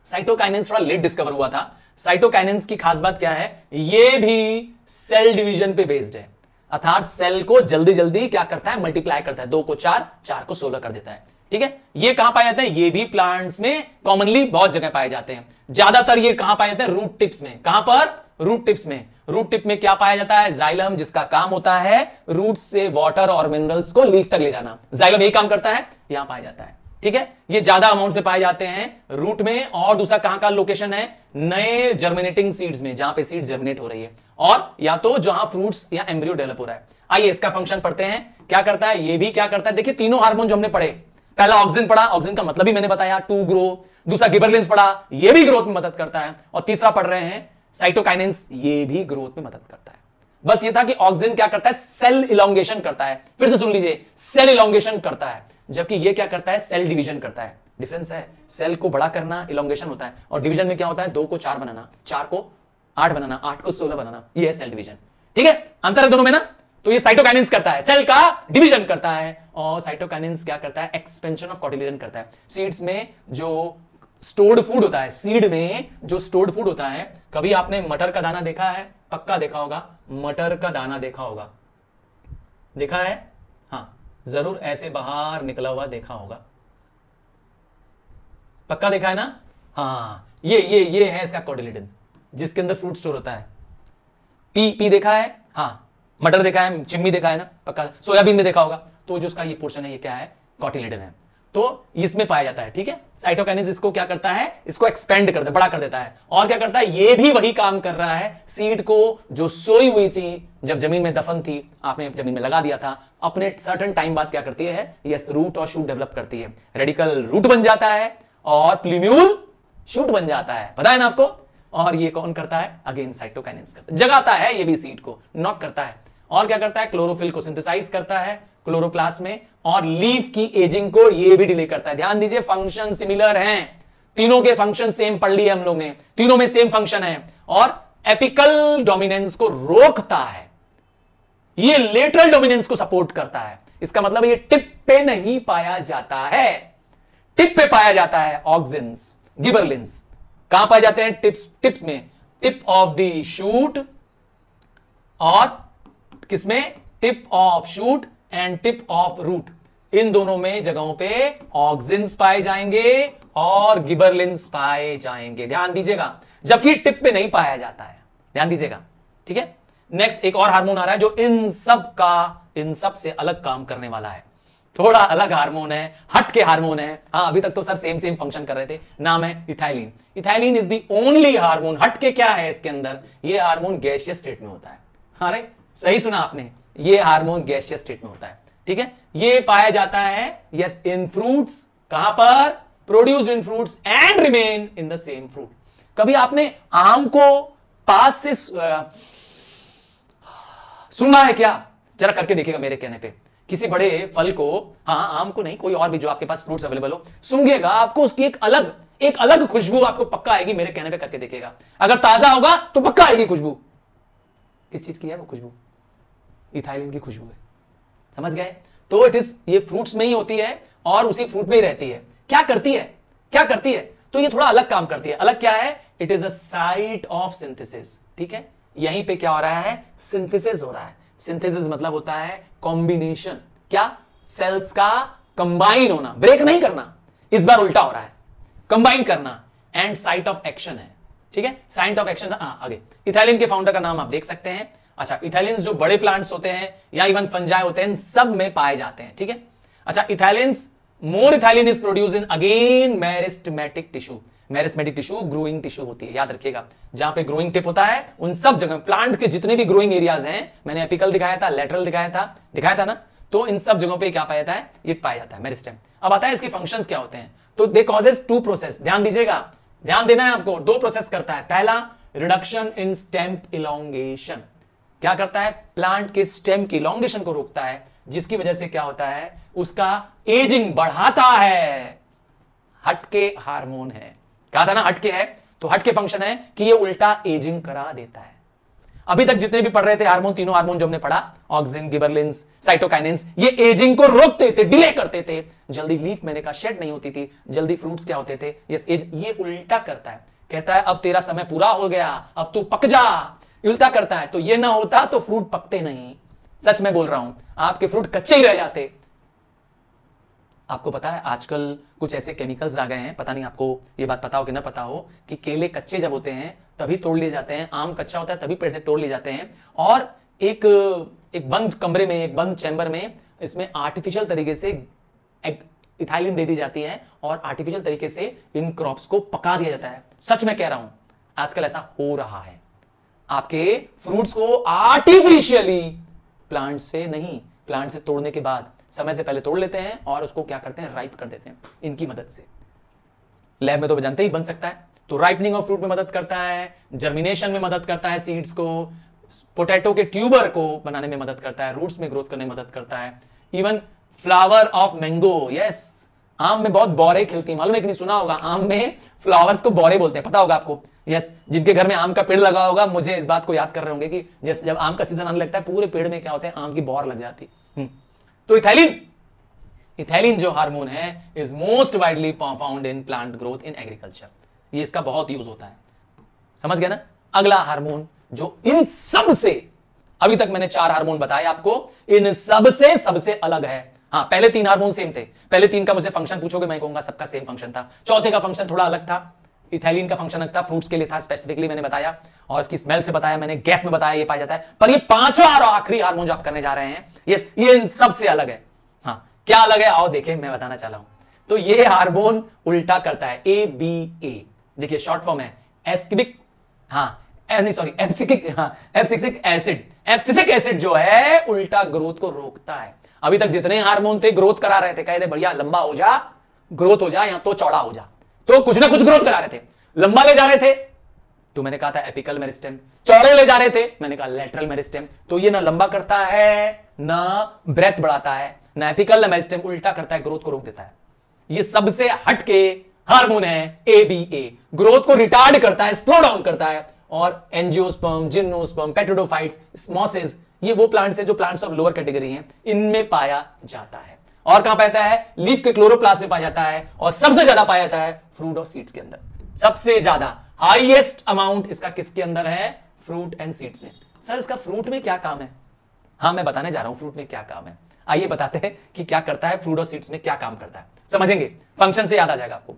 साइटोकाइनिन थोड़ा लेट डिस्कवर हुआ था। साइटोकाइनिन की खास बात क्या है, ये भी सेल डिवीजन पे बेस्ड है, अर्थात सेल को जल्दी जल्दी क्या करता है, मल्टीप्लाई करता है। 2 को 4, 4 को 16 कर देता है। ठीक है, ये कहां पाए जाते हैं, ये भी प्लांट्स में कॉमनली बहुत जगह पाए जाते हैं। ज्यादातर ये कहां पाए जाते हैं, रूट टिप्स में। कहां पर, रूट टिप्स में। रूट टिप में क्या पाया जाता है, जाइलम, जिसका काम होता है रूट से वाटर और मिनरल्स को लीफ तक ले जाना। जाइलम यही काम करता है, यहां पाया जाता है। ठीक है, ये ज्यादा अमाउंट में पाए जाते हैं रूट में। और दूसरा कहां का लोकेशन है, नए जर्मिनेटिंग सीड्स में, जहां पे सीड जर्मिनेट हो रही है, और या तो जहां फ्रूट्स या एम्ब्रियो डेवलप हो रहा है। आइए इसका फंक्शन पढ़ते हैं, क्या करता है, ये भी क्या करता है। देखिए तीनों हार्मोन जो हमने पढ़े, पहला ऑक्सिन पढ़ा, ऑक्सिन का मतलब ही मैंने बताया, टू ग्रो। दूसरा गिबरलिंस पढ़ा, ये भी ग्रोथ में मदद करता है। और तीसरा पढ़ रहे हैं साइटोकाइनिन्स, ये भी ग्रोथ में मदद करता है। बस ये था कि ऑक्सिन क्या करता है, सेल इलोंगेशन करता है। फिर से सुन लीजिए, सेल इलोंगेशन करता है, जबकि ये क्या करता है, सेल डिवीजन करता है। डिफरेंस है, सेल को बड़ा करना इलोंगेशन होता है, और डिवीजन में क्या होता है, 2 को 4 बनाना, 4 को 8 बनाना, 8 को 16 बनाना, ये है सेल डिवीजन। ठीक है, अंतर है दोनों में ना। तो ये साइटोकाइनिन्स करता है, सेल का डिवीजन करता है, और साइटोकाइनिन्स क्या करता है, एक्सपेंशन ऑफ कोटिलिडन करता है। सीड्स में जो स्टोर्ड फूड होता है, सीड में जो स्टोर्ड फूड होता है, कभी आपने मटर का दाना देखा है, पक्का देखा होगा, मटर का दाना देखा होगा, देखा है, हाँ जरूर ऐसे बाहर निकला हुआ देखा होगा, पक्का देखा है ना। हाँ ये है इसका कोटिलिडन, जिसके अंदर फ्रूट स्टोर होता है। पी देखा है, हाँ मटर देखा है, चिम्मी देखा है ना, पक्का। सोयाबीन में देखा होगा। तो जो उसका ये पोर्शन है, ये क्या है, कोटिलिडन है, तो इसमें पाया जाता है। ठीक है, साइटोकाइनिन्स इसको क्या करता है, इसको एक्सपेंड कर दे, बड़ा कर देता है। और क्या करता है, ये भी वही काम कर रहा है, सीड को जो सोई हुई थी, जब जमीन में दफन थी, आपने जमीन में लगा दिया था, अपने सर्टेन टाइम बाद क्या करती है, यस रूट और शूट डेवलप करती है। रेडिकल रूट बन जाता है और प्लूम्यूल शूट बन जाता है, पता है ना आपको। और ये कौन करता है, अगेन साइटोकाइनिन्स करता है, जगाता है ये भी सीड को, नॉक करता है। और क्या करता है, क्लोरोफिल को सिंथेसाइज करता है क्लोरोप्लास्ट में, और लीफ की एजिंग को ये भी डिले करता है। ध्यान दीजिए, फंक्शन सिमिलर हैं, तीनों के फंक्शन सेम पढ़ लिए हम लोग ने, तीनों में सेम फंक्शन है। और एपिकल डोमिनेंस को रोकता है, ये लेटरल डोमिनेंस को सपोर्ट करता है। इसका मतलब ये टिप पे नहीं पाया जाता है, टिप पे पाया जाता है ऑक्सिन्स, गिबरलिंस। कहां पाए जाते हैं, टिप्स में, टिप ऑफ द शूट, और किसमें, tip of shoot and tip of root, इन दोनों में जगहों पे ऑक्सिन्स पाए जाएंगे और गिबरलिंस पाए जाएंगे। ध्यान दीजिएगा, जबकि टिप पे नहीं पाया जाता है, ध्यान दीजिएगा। ठीक है, नेक्स्ट एक और हार्मोन आ रहा है जो इन सब से अलग काम करने वाला है, थोड़ा अलग हार्मोन है, हट के हार्मोन है। हाँ अभी तक तो सर सेम फंक्शन कर रहे थे। नाम है ethylene. Ethylene is the only hormone, हट के क्या है इसके अंदर, ये हार्मोन गैसियस स्टेट में होता है। अरे सही सुना आपने, ये हार्मोन गैसियस स्टेट में होता है। ठीक है, ये पाया जाता है यस इन फ्रूट्स, कहां पर, produced in fruits and remain in the same fruit. कभी आपने आम को पास से सुना है क्या, जरा करके देखिएगा मेरे कहने पे, किसी बड़े फल को, हाँ आम को नहीं, कोई और भी जो आपके पास फ्रूट्स अवेलेबल हो, सूंघेगा आपको उसकी एक अलग खुशबू आपको पक्का आएगी। मेरे कहने पे करके देखिएगा, अगर ताजा होगा तो पक्का आएगी खुशबू। किस चीज की है वो खुशबू, इथाइलिन की खुशबू है, समझ गए। तो ये फ्रूट्स में ही होती है और उसी फ्रूट में ही रहती है। क्या करती है, तो ये थोड़ा अलग काम करती है। अलग क्या है, it is a site of synthesis. ठीक है, यहीं पे क्या हो रहा है, सिंथेसिस हो रहा है। सिंथेसिस मतलब होता है कॉम्बिनेशन, क्या, सेल्स का कंबाइन होना, ब्रेक नहीं करना, इस बार उल्टा हो रहा है, कंबाइन करना। एंड साइट ऑफ एक्शन है, ठीक है, साइट ऑफ एक्शन। आगे इथाइलिन के फाउंडर का नाम आप देख सकते हैं। अच्छा, इथाइलिन जो बड़े प्लांट्स होते हैं या इवन फंजाई होते हैं, सब में पाए जाते हैं, ठीक है। अच्छा, ethylenes, more ethylene is produce in again meristematic tissue. Meristematic tissue growing tissue होती है, याद रखिएगा। जहां पे ग्रोइंग टिप होता है उन सब जगह प्लांट के जितने भी ग्रोइंग एरियाज हैं, मैंने एपिकल दिखाया था, लेटरल दिखाया था ना, तो इन सब जगहों पे क्या पाया जाता है, ये पाया जाता है मेरिस्टेम। अब आता है इसके फंक्शंस क्या होते हैं। तो दे कॉजेस टू प्रोसेस, ध्यान दीजिएगा, ध्यान देना है आपको, दो प्रोसेस करता है। पहला, रिडक्शन इन स्टेम इलोंगेशन, क्या करता है, प्लांट के स्टेम की इलोंगेशन को रोकता है, जिसकी वजह से क्या होता है, उसका एजिंग बढ़ाता है। हटके हार्मोन है, कहा था ना हटके है, तो हटके फंक्शन है कि ये उल्टा एजिंग करा देता है। अभी तक जितने भी पढ़ रहे थे हार्मोन, तीनों हार्मोन जो हमने पढ़ा, ऑक्सिन, गिबरलिन्स, साइटोकाइनेंस, ये एजिंग को रोकते थे, डिले करते थे, जल्दी लीफ मैंने कहा शेड नहीं होती थी, जल्दी फ्रूट्स क्या होते थे, ये उल्टा करता है, कहता है अब तेरा समय पूरा हो गया, अब तू पक जा, उल्टा करता है। तो ये ना होता तो फ्रूट पकते नहीं, सच में बोल रहा हूं, आपके फ्रूट कच्चे ही रह जाते। आपको पता है आजकल कुछ ऐसे केमिकल्स आ गए हैं, पता नहीं आपको ये बात पता हो कि ना पता हो, कि केले कच्चे जब होते हैं तभी तोड़ लिए जाते हैं, आम कच्चा होता है तभी पेड़ से तोड़ लिए जाते हैं, और एक बंद कमरे में, एक बंद चैम्बर में इसमें आर्टिफिशियल तरीके से इथाइलिन दे दी जाती है और आर्टिफिशियल तरीके से इन क्रॉप्स को पका दिया जाता है। सच में कह रहा हूं, आजकल ऐसा हो रहा है। आपके फ्रूट्स को आर्टिफिशियली, प्लांट से नहीं, प्लांट से तोड़ने के बाद समय से पहले तोड़ लेते हैं और उसको क्या करते हैं, राइप कर देते हैं इनकी मदद से। लैब में तो जानते ही बन सकता है, तो राइपनिंग ऑफ फ्रूट में मदद करता है, जर्मिनेशन में मदद करता है, सीड्स को, पोटैटो के ट्यूबर को बनाने में मदद करता है, रूट्स में ग्रोथ करने में मदद करता है, even flower of mango, yes, आम में बहुत बौरे खिलती है, मालूम है कि नहीं, सुना होगा, आम में फ्लावर्स को बौरे बोलते हैं, पता होगा आपको, यस। जिनके घर में आम का पेड़ लगा होगा मुझे इस बात को याद कर रहे होंगे कि जैसे जब आम का सीजन आने लगता है पूरे पेड़ में क्या होते हैं, आम की बौर लग जाती है। तो इथाइलिन जो हार्मोन है is most widely found in plant growth in agriculture, ये इसका बहुत यूज होता है, समझ गया ना। अगला हार्मोन जो इन सब से, अभी तक मैंने 4 हार्मोन बताए आपको, इन सबसे सबसे अलग है। हाँ, पहले 3 हार्मोन सेम थे, पहले 3 का मुझे फंक्शन पूछोगे मैं कहूंगा सबका सेम फंक्शन था, चौथे का फंक्शन थोड़ा अलग था, इथाइलिन का फंक्शन अलग था, फ्रूट्स के लिए था स्पेसिफिकली मैंने बताया, और इसकी स्मेल से बताया मैंने, गैस में बताया ये पाया जाता है, पर ये 5वां और आखिरी हार्मोन जो आप करने जा रहे हैं, ये इन सबसे अलग है। हाँ, क्या अलग है, आओ देखें, मैं बताना चाह रहा हूं। तो ये हार्मोन उल्टा करता है, ABA, देखिए शॉर्ट फॉर्म है एस्किबिक, हाँ नहीं सॉरी एब्सिसिक, हाँ एब्सिसिक एसिड। एब्सिसिक एसिड जो है उल्टा ग्रोथ को रोकता है। अभी तक जितने हार्मोन थे ग्रोथ करा रहे थे, कहते बढ़िया लंबा हो जा, ग्रोथ हो जा, या तो चौड़ा हो जा, तो कुछ ना कुछ ग्रोथ करा रहे थे, लंबा ले जा रहे थे तो मैंने कहा था एपिकल मेरिस्टेम, चौड़े ले जा रहे थे मैंने कहा लेटरल मेरिस्टेम। तो ये ना लंबा करता है, ना ब्रेथ बढ़ाता है, ना एपिकल ना मेरिस्टेम, उल्टा करता है, ग्रोथ को रोक देता है। ये सबसे हटके हार्मोन है ABA, ग्रोथ को रिटार्ड करता है, स्लो डाउन करता है। और एंजियोस्पर्म, जिम्नोस्पर्म, पेट्रोडोफाइट्स, मॉसेस, ये वो प्लांट्स है जो प्लांट्स ऑफ लोअर कैटेगरी हैं, इनमें पाया जाता है। और कहां पाया जाता है, लीफ के क्लोरोप्लास्ट में पाया जाता है, और सबसे ज्यादा पाया जाता है फ्रूट और सीड्स के अंदर। सबसे ज्यादा हाईएस्ट अमाउंट इसका किसके अंदर है, फ्रूट एंड सीड्स में। सर इसका फ्रूट में क्या काम है, हाँ मैं बताने जा रहा हूं फ्रूट में क्या काम है। आइए बताते हैं कि क्या करता है, फ्रूट और सीड्स में क्या काम करता है, समझेंगे, फंक्शन से याद आ जाएगा आपको।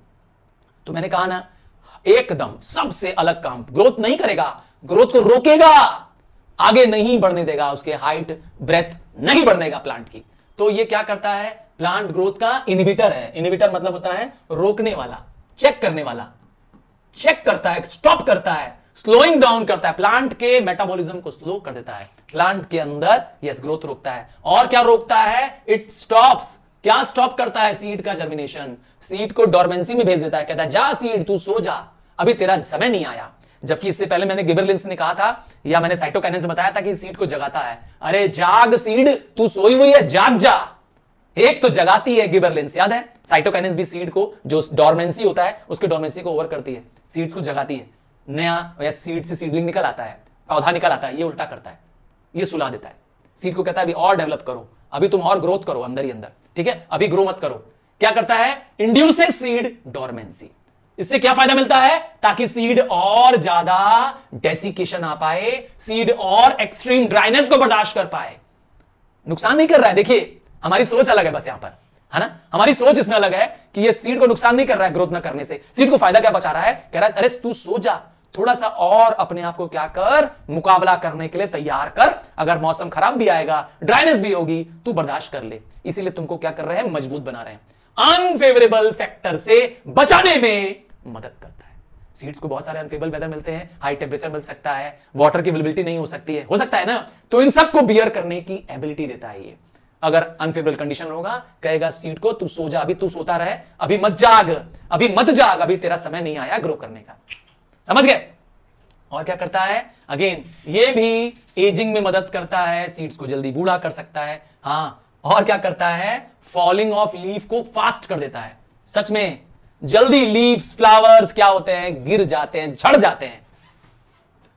तो मैंने कहा ना, एकदम सबसे अलग काम, ग्रोथ नहीं करेगा, ग्रोथ को रोकेगा, आगे नहीं बढ़ने देगा, उसके हाइट ब्रेथ नहीं बढ़ने देगा प्लांट की। तो ये क्या करता है, प्लांट ग्रोथ का इनहिबिटर है। इनहिबिटर मतलब होता है रोकने वाला, चेक करने वाला, चेक करता है, स्टॉप करता है, स्लोइंग डाउन करता है, प्लांट के मेटाबॉलिज्म को स्लो कर देता है, प्लांट के अंदर यस ग्रोथ रोकता है। और क्या रोकता है, इट स्टॉप्स, क्या स्टॉप करता है, सीड का जर्मिनेशन, सीड को डोरमेंसी में भेज देता है, कहता है जा सीड तू सो जा, अभी तेरा समय नहीं आया। जबकि इससे पहले मैंने गिबरलिंस ने कहा था, या मैंने साइटोकाइनेस बताया था कि सीड को जगाता है, अरे जाग सीड, तू सोई हुई है, जाग जा। एक तो जगाती है गिबरलिंस, याद है, साइटोकाइनेस भी सीड को, जो डोरमेंसी होता है उसके डोरमेंसी को ओवर करती है, सीड्स को जगाती है, नया या सीड से सीडलिंग निकल आता है, पौधा निकल आता है, ये उल्टा करता है, ये सुला देता है, सीड को कहता है अभी और डेवलप करो, अभी तुम और ग्रोथ करो अंदर ही अंदर, ठीक है, अभी ग्रो मत करो। क्या करता है, इंड्यूसेस सीड डोरमेंसी, इससे क्या फायदा मिलता है? ताकि सीड और ज्यादा डेसिकेशन आ पाए, सीड और एक्सट्रीम ड्राइनेस को बर्दाश्त कर पाए। नुकसान नहीं कर रहा है। देखिए हमारी सोच अलग है बस यहां पर, है ना, हमारी सोच इसमें अलग है कि ये सीड को नुकसान नहीं कर रहा है ग्रोथ ना करने से, सीड को फायदा क्या बचा रहा है? कह रहा है अरे तू सो जा, थोड़ा सा और अपने आप को क्या कर, मुकाबला करने के लिए तैयार कर, अगर मौसम खराब भी आएगा, ड्राइनेस भी होगी, तू बर्दाश्त कर ले। इसीलिए तुमको क्या कर रहे हैं? मजबूत बना रहे हैं, अनफेवरेबल फैक्टर से बचाने में मदद करता है। सीड्स को बहुत सारे अनफेवरेबल वेदर मिलते हैं, हाई टेम्परेचर मिल सकता है, वाटर की अवेलेबिलिटी नहीं हो सकती है, हो सकता है ना, तो इन सबको बियर करने की एबिलिटी देता है ये। अगर अनफेवरेबल कंडीशन होगा, कहेगा सीड को तू सो जा, अभी तू सोता रहे, अभी मत जाग, अभी मत जाग, अभी तेरा समय नहीं आया ग्रो करने का। समझ गए? और क्या करता है? अगेन ये भी एजिंग में मदद करता है, सीड्स को जल्दी बूढ़ा कर सकता है। हाँ, और क्या करता है? फॉलिंग ऑफ लीफ को फास्ट कर देता है। सच में जल्दी लीव्स, फ्लावर्स क्या होते हैं? गिर जाते हैं, झड़ जाते हैं।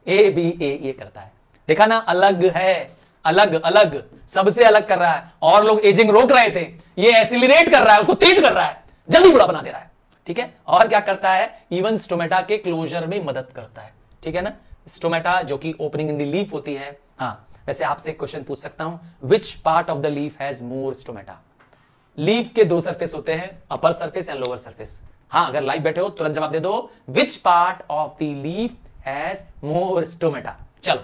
ये करता है। देखा ना, अलग है, अलग अलग, सबसे अलग कर रहा है। और लोग एजिंग रोक रहे थे, ये एक्सीलरेट कर रहा है, उसको तेज कर रहा है, जल्दी बूढ़ा बना दे रहा है। ठीक है, और क्या करता है? इवन स्टोमेटा के क्लोजर में मदद करता है। ठीक है ना, स्टोमेटा जो कि ओपनिंग इन द लीफ होती है। हाँ, वैसे आपसे एक क्वेश्चन पूछ सकता हूं, which part of the leaf has more stomata? Leaf के दो सरफेस होते हैं, upper surface and lower surface. हाँ, अगर लाइव बैठे हो तुरंत जवाब दे दो, which part of the leaf has more stomata. चलो,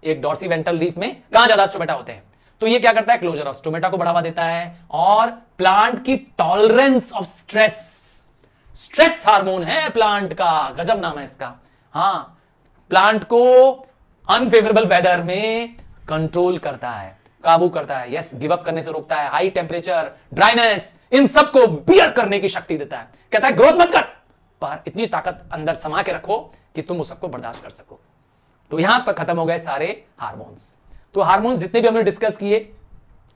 एक डॉर्सी वेंट्रल लीफ में कहां ज्यादा स्टोमेटा होते हैं? तो ये क्या करता है? क्लोजर ऑफ स्टोमेटा को बढ़ावा देता है, और प्लांट की tolerance of stress, stress hormone है प्लांट का, गजब नाम है इसका। हाँ, प्लांट को अनफेवरेबल वेदर में कंट्रोल करता है, काबू करता है, यस, गिव अप करने से रोकता है, हाई टेम्परेचर, ड्राइनेस, इन सबको बियर करने की शक्ति देता है। कहता है ग्रोथ मत कर, पर इतनी ताकत अंदर समा के रखो कि तुम उस सबको बर्दाश्त कर सको। तो यहां पर खत्म हो गए सारे हार्मोन्स। तो हार्मोन्स जितने भी हमने डिस्कस किए,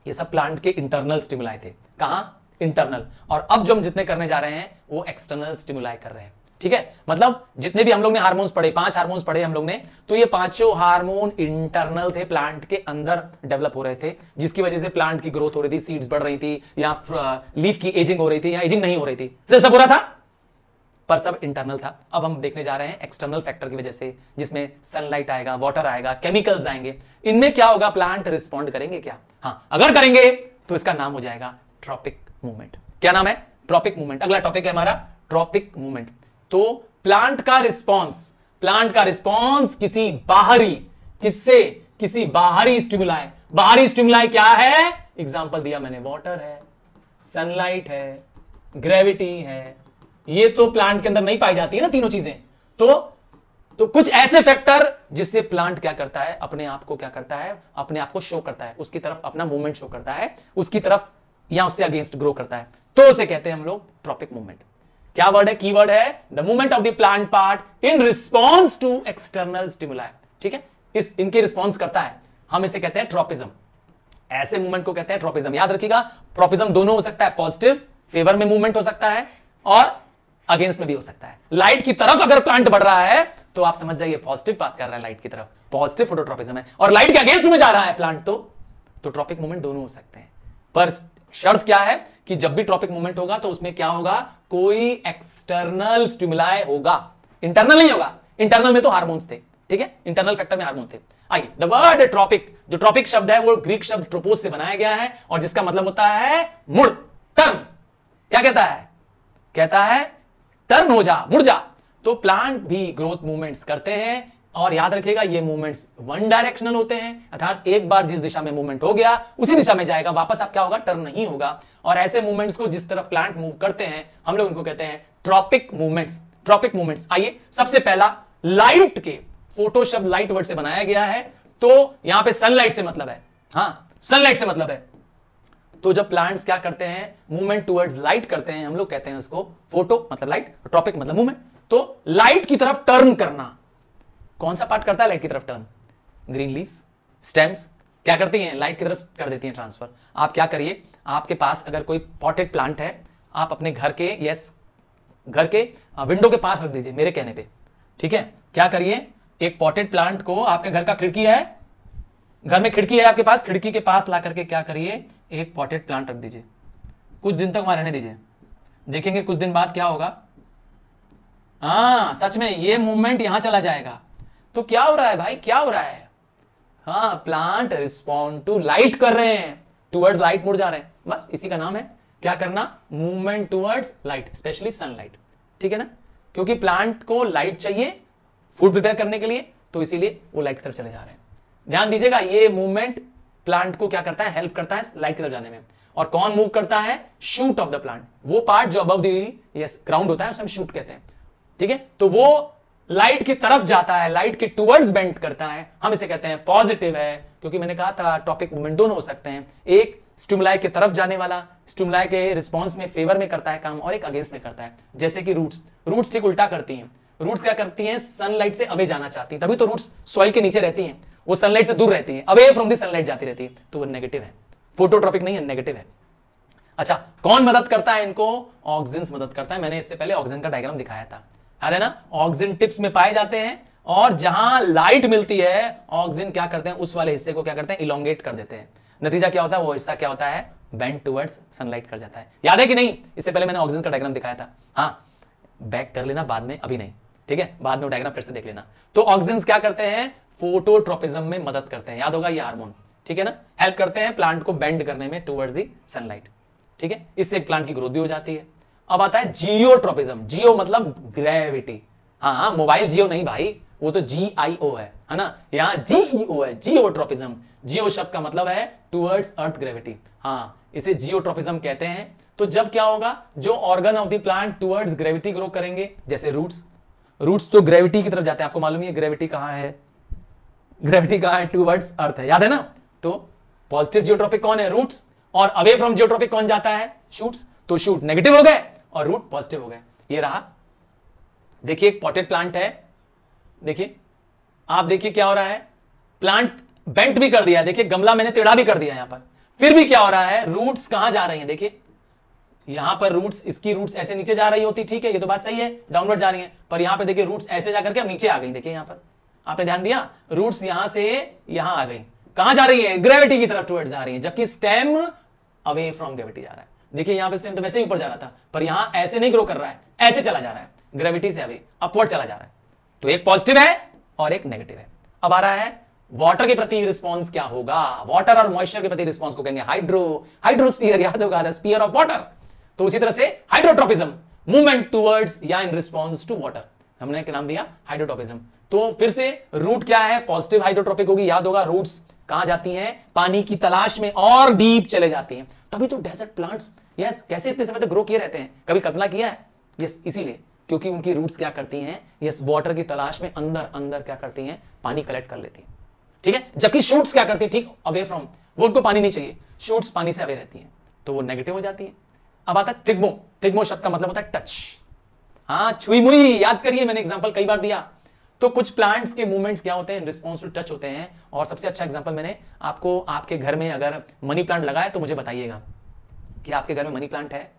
ये सब प्लांट के इंटरनल स्टिमुलाई थे। कहां? इंटरनल। और अब जो हम जितने करने जा रहे हैं वो एक्सटर्नल स्टिमुलाई कर रहे हैं। ठीक है, मतलब जितने भी हम लोग ने हार्मोन्स पढ़े, 5 हार्मोन्स पढ़े हम लोग ने, तो ये पांचों हार्मोन इंटरनल थे, प्लांट के अंदर डेवलप हो रहे थे, जिसकी वजह से प्लांट की ग्रोथ हो रही थी, सीड्स बढ़ रही थी, या लीफ की एजिंग हो रही थी, या एजिंग नहीं हो रही थी, सब हो रहा था, पर सब इंटरनल था। अब हम देखने जा रहे हैं एक्सटर्नल फैक्टर की वजह से, जिसमें सनलाइट आएगा, वाटर आएगा, केमिकल्स आएंगे, इनमें क्या होगा? प्लांट रिस्पॉन्ड करेंगे क्या? हाँ, अगर करेंगे तो इसका नाम हो जाएगा ट्रॉपिक मूवमेंट। क्या नाम है? Tropic movement. अगला टॉपिक है हमारा ट्रॉपिक मूवमेंट। तो प्लांट का रिस्पॉन्स किसी बाहरी, किससे? किसी बाहरी स्टिमुलाई। बाहरी स्टिमुलाई क्या है? एग्जांपल दिया मैंने, वाटर है, सनलाइट है, ग्रेविटी है, ये तो प्लांट के अंदर नहीं पाई जाती है ना तीनों चीजें। तो कुछ ऐसे फैक्टर जिससे प्लांट क्या करता है? अपने आप को क्या करता है? अपने आप को शो करता है, उसकी तरफ अपना मूवमेंट शो करता है, उसकी तरफ या उससे अगेंस्ट ग्रो करता है, तो उसे कहते हैं हम लोग ट्रॉपिक मूवमेंट। क्या वर्ड है? कीवर्ड है the movement of the plant part in response to external stimuli. ठीक है, इनके रिस्पॉन्स करता है, हम इसे कहते हैं ट्रॉपिज्म। ऐसे मूवमेंट को कहते हैं ट्रॉपिज्म। याद रखिएगा, ट्रॉपिज्म दोनों हो सकता है, पॉजिटिव फेवर में मूवमेंट हो सकता है और अगेंस्ट में भी हो सकता है। लाइट की तरफ अगर प्लांट बढ़ रहा है तो आप समझ जाइए पॉजिटिव बात कर रहा है, लाइट की तरफ, पॉजिटिव फोटोट्रॉपिज्म है, और लाइट के अगेंस्ट में जा रहा है प्लांट, तो ट्रॉपिक मूवमेंट दोनों हो सकते हैं। पर शर्त क्या है कि जब भी ट्रॉपिक मूवमेंट होगा तो उसमें क्या होगा? कोई एक्सटर्नल स्टिमुलाई होगा, इंटरनल नहीं होगा। इंटरनल में तो हार्मोन्स थे, ठीक है, इंटरनल फैक्टर में हार्मोन थे। आइए, द वर्ड ट्रॉपिक, जो ट्रॉपिक शब्द है वो ग्रीक शब्द ट्रोपोस से बनाया गया है, और जिसका मतलब होता है मुड़, टर्न। क्या कहता है? कहता है टर्न हो जा, मुड़ जा। तो प्लांट भी ग्रोथ मूवमेंट्स करते हैं, और याद रखिएगा ये मूवमेंट्स वन डायरेक्शनल होते हैं, अर्थात एक बार जिस दिशा में मूवमेंट हो गया उसी दिशा में जाएगा, वापस आप क्या होगा? टर्न नहीं होगा। और ऐसे मूवमेंट्स को जिस तरफ प्लांट मूव करते हैं हम लोग उनको कहते हैं ट्रॉपिक मूवमेंट्स। Tropic movements. आइए, सबसे पहला लाइट के, फोटो शब्द लाइट वर्ड से बनाया गया है, तो यहां पे सनलाइट से मतलब है, हाँ सनलाइट से मतलब है। तो जब प्लांट्स क्या करते हैं? मूवमेंट टुवर्ड्स लाइट करते हैं, हम लोग कहते हैं उसको फोटो मतलब लाइट, ट्रॉपिक मतलब मूवमेंट। तो लाइट की तरफ टर्न करना, कौन सा पार्ट करता है लाइट की तरफ टर्न? ग्रीन लीव्स, स्टेम्स क्या करती हैं? लाइट की तरफ कर देती हैं ट्रांसफर। आप क्या करिए, आपके पास अगर कोई पॉटेड प्लांट है, आप अपने घर के, यस, घर के विंडो के पास रख दीजिए मेरे कहने पे, ठीक है। क्या करिए, एक पॉटेड प्लांट को, आपके घर का खिड़की है, घर में खिड़की है आपके पास, खिड़की के पास ला करके क्या करिए, एक पॉटेड प्लांट रख दीजिए, कुछ दिन तक वहां रहने दीजिए। देखेंगे कुछ दिन बाद क्या होगा, हाँ सच में ये मूवमेंट यहां चला जाएगा। तो क्या हो रहा है भाई, क्या हो रहा है? हाँ, प्लांट रिस्पॉन्ड टू लाइट कर रहे हैं, टुवर्ड्स लाइट मुड़ जा रहे हैं। बस इसी का नाम है क्या करना, movement towards light, specially sunlight. ठीक है ना, क्योंकि प्लांट को लाइट चाहिए फूड प्रिपेयर करने के लिए, तो इसीलिए वो लाइट की तरफ चले जा रहे हैं। ध्यान दीजिएगा, ये मूवमेंट प्लांट को क्या करता है, हेल्प करता है लाइट की तरफ जाने में। और कौन मूव करता है, शूट ऑफ द प्लांट, वो पार्ट जो अबव दी यस ग्राउंड होता है उसे हम शूट कहते हैं। ठीक है, तो वो लाइट की तरफ जाता है, लाइट के टुवर्ड्स बेंड करता है, हम इसे कहते हैं पॉजिटिव है। क्योंकि मैंने कहा था टॉपिक मूवमेंट दोनों हो सकते हैं, एक स्टिमुलाई की तरफ जाने वाला, स्टिमुलाई के रिस्पॉन्स में फेवर में करता है काम, और एक अगेंस्ट में करता है। जैसे कि रूट्स ठीक उल्टा करती हैं। रूट्स क्या करती हैं, सनलाइट से अवे जाना चाहती हैं, तभी तो रूट्स सॉइल के नीचे रहती हैं, वो सनलाइट से दूर रहती हैं, अवे फ्रॉम द सनलाइट जाती रहती है, तो वो नेगेटिव है, फोटोट्रॉपिक नहीं है, नेगेटिव है। अच्छा, कौन मदद करता है इनको, ऑक्सिन्स मदद करता है। मैंने इससे पहले ऑक्सीजन का डायग्राम दिखाया था, याद है ना। ऑक्सीजन टिप्स में पाए जाते हैं, और जहां लाइट मिलती है ऑक्सीजन क्या करते हैं, उस वाले हिस्से को क्या करते हैं, इलोंगेट कर देते हैं। नतीजा क्या होता है, वो हिस्सा क्या होता है, बेंड टुवर्ड्स सनलाइट कर जाता है। याद है कि नहीं, इससे पहले मैंने ऑक्सीजन का डायग्राम दिखाया था। हाँ, बैक कर लेना बाद में, अभी नहीं, ठीक है, बाद में डायग्राम फिर से देख लेना। तो ऑक्सीजन क्या करते हैं, फोटोट्रोपिज्म में मदद करते हैं, याद होगा ये हार्मोन। ठीक है ना, हेल्प करते हैं प्लांट को बेंड करने में टुवर्ड्स दी सनलाइट। ठीक है, इससे एक प्लांट की ग्रोथ भी हो जाती है। अब आता है जियोट्रोपिज्म, जियो मतलब ग्रेविटी। हाँ, मोबाइल जियो नहीं भाई, वो तो GIO है ना, यहाँ GEO है, जियोट्रोपिज्म। जियो शब्द का मतलब है टुवर्ड्स अर्थ ग्रेविटी, हाँ, इसे जियोट्रोपिज्म कहते हैं। तो जब क्या होगा, जो organ of the plant towards gravity grow करेंगे, जैसे रूट्स तो ग्रेविटी की तरफ जाते हैं, आपको मालूम है ग्रेविटी कहां है, ग्रेविटी कहां है, टुवर्ड्स अर्थ है, याद है ना। तो पॉजिटिव जियोट्रोपिक कौन है, रूट्स, और अवे फ्रॉम जियोट्रोपिक कौन जाता है, शूट्स। तो शूट नेगेटिव हो गए और रूट पॉजिटिव हो गए। ये रहा, देखिए एक पॉटेड प्लांट है, देखिए आप देखिए क्या हो रहा है, प्लांट बेंट भी कर दिया, देखिए गमला मैंने टेढ़ा भी कर दिया यहां पर, फिर भी क्या हो रहा है, रूट्स कहां जा रही हैं, देखिए यहां पर रूट्स, इसकी रूट्स ऐसे नीचे जा रही होती, ठीक है, ये तो बात सही है, डाउनवर्ड जा रही है, पर यहां पे देखिए रूट्स ऐसे जाकर के नीचे आ गई। देखिए यहां पर आपने ध्यान दिया, रूट्स यहां से यहां आ गई, कहां जा रही है, ग्रेविटी की तरफ टुवर्ड्स जा रही है, जबकि स्टेम अवे फ्रॉम ग्रेविटी जा रहा है। देखिए यहां पे स्टेम तो वैसे ही ऊपर जा रहा था, पर यहां ऐसे नहीं ग्रो कर रहा है, ऐसे चला जा रहा है, ग्रेविटी से अवे अपवर्ड चला जा रहा है। तो एक पॉजिटिव है और एक नेगेटिव है। अब आ रहा है वाटर के प्रति रिस्पॉन्स क्या होगा, वाटर और मॉइस्चर के प्रति रिस्पॉन्स को कहेंगे हाइड्रोस्फीयर, याद होगा, द स्फीयर ऑफ वाटर। तो उसी तरह से हाइड्रोट्रोपिज्म, मूवमेंट टुवर्ड्स या इन रिस्पॉन्स टू वाटर, हमने क्या नाम दिया, हाइड्रोट्रोपिज्म। तो फिर से रूट क्या है, पॉजिटिव हाइड्रोट्रोपिक होगी, याद होगा, रूट्स कहां जाती हैं, पानी की तलाश में और डीप चले जाती हैं। तभी तो डेजर्ट प्लांट्स यस कैसे इतने समय तक ग्रो किए रहते हैं, कभी कल्पना किया है, यस इसीलिए क्योंकि उनकी रूट्स क्या करती हैं, यस वाटर की तलाश में अंदर अंदर क्या करती हैं, पानी कलेक्ट कर लेती हैं। ठीक है, जबकि शूट्स क्या करती है, ठीक अवे फ्रॉम, वो उनको पानी नहीं चाहिए, शूट्स पानी से अवे रहती हैं, तो वो नेगेटिव हो जाती है। अब आता है तिग्मो, तिग्मो शब्द का मतलब होता है टच, हाँ छुई मुई, याद करिए मैंने एग्जांपल कई बार दिया। तो कुछ प्लांट्स के मूवमेंट्स क्या होते हैं, रिस्पॉन्स टू टच होते हैं। और सबसे अच्छा एग्जांपल मैंने आपको, आपके घर में अगर मनी प्लांट लगा है तो मुझे बताइएगा कि आपके घर में मनी प्लांट है,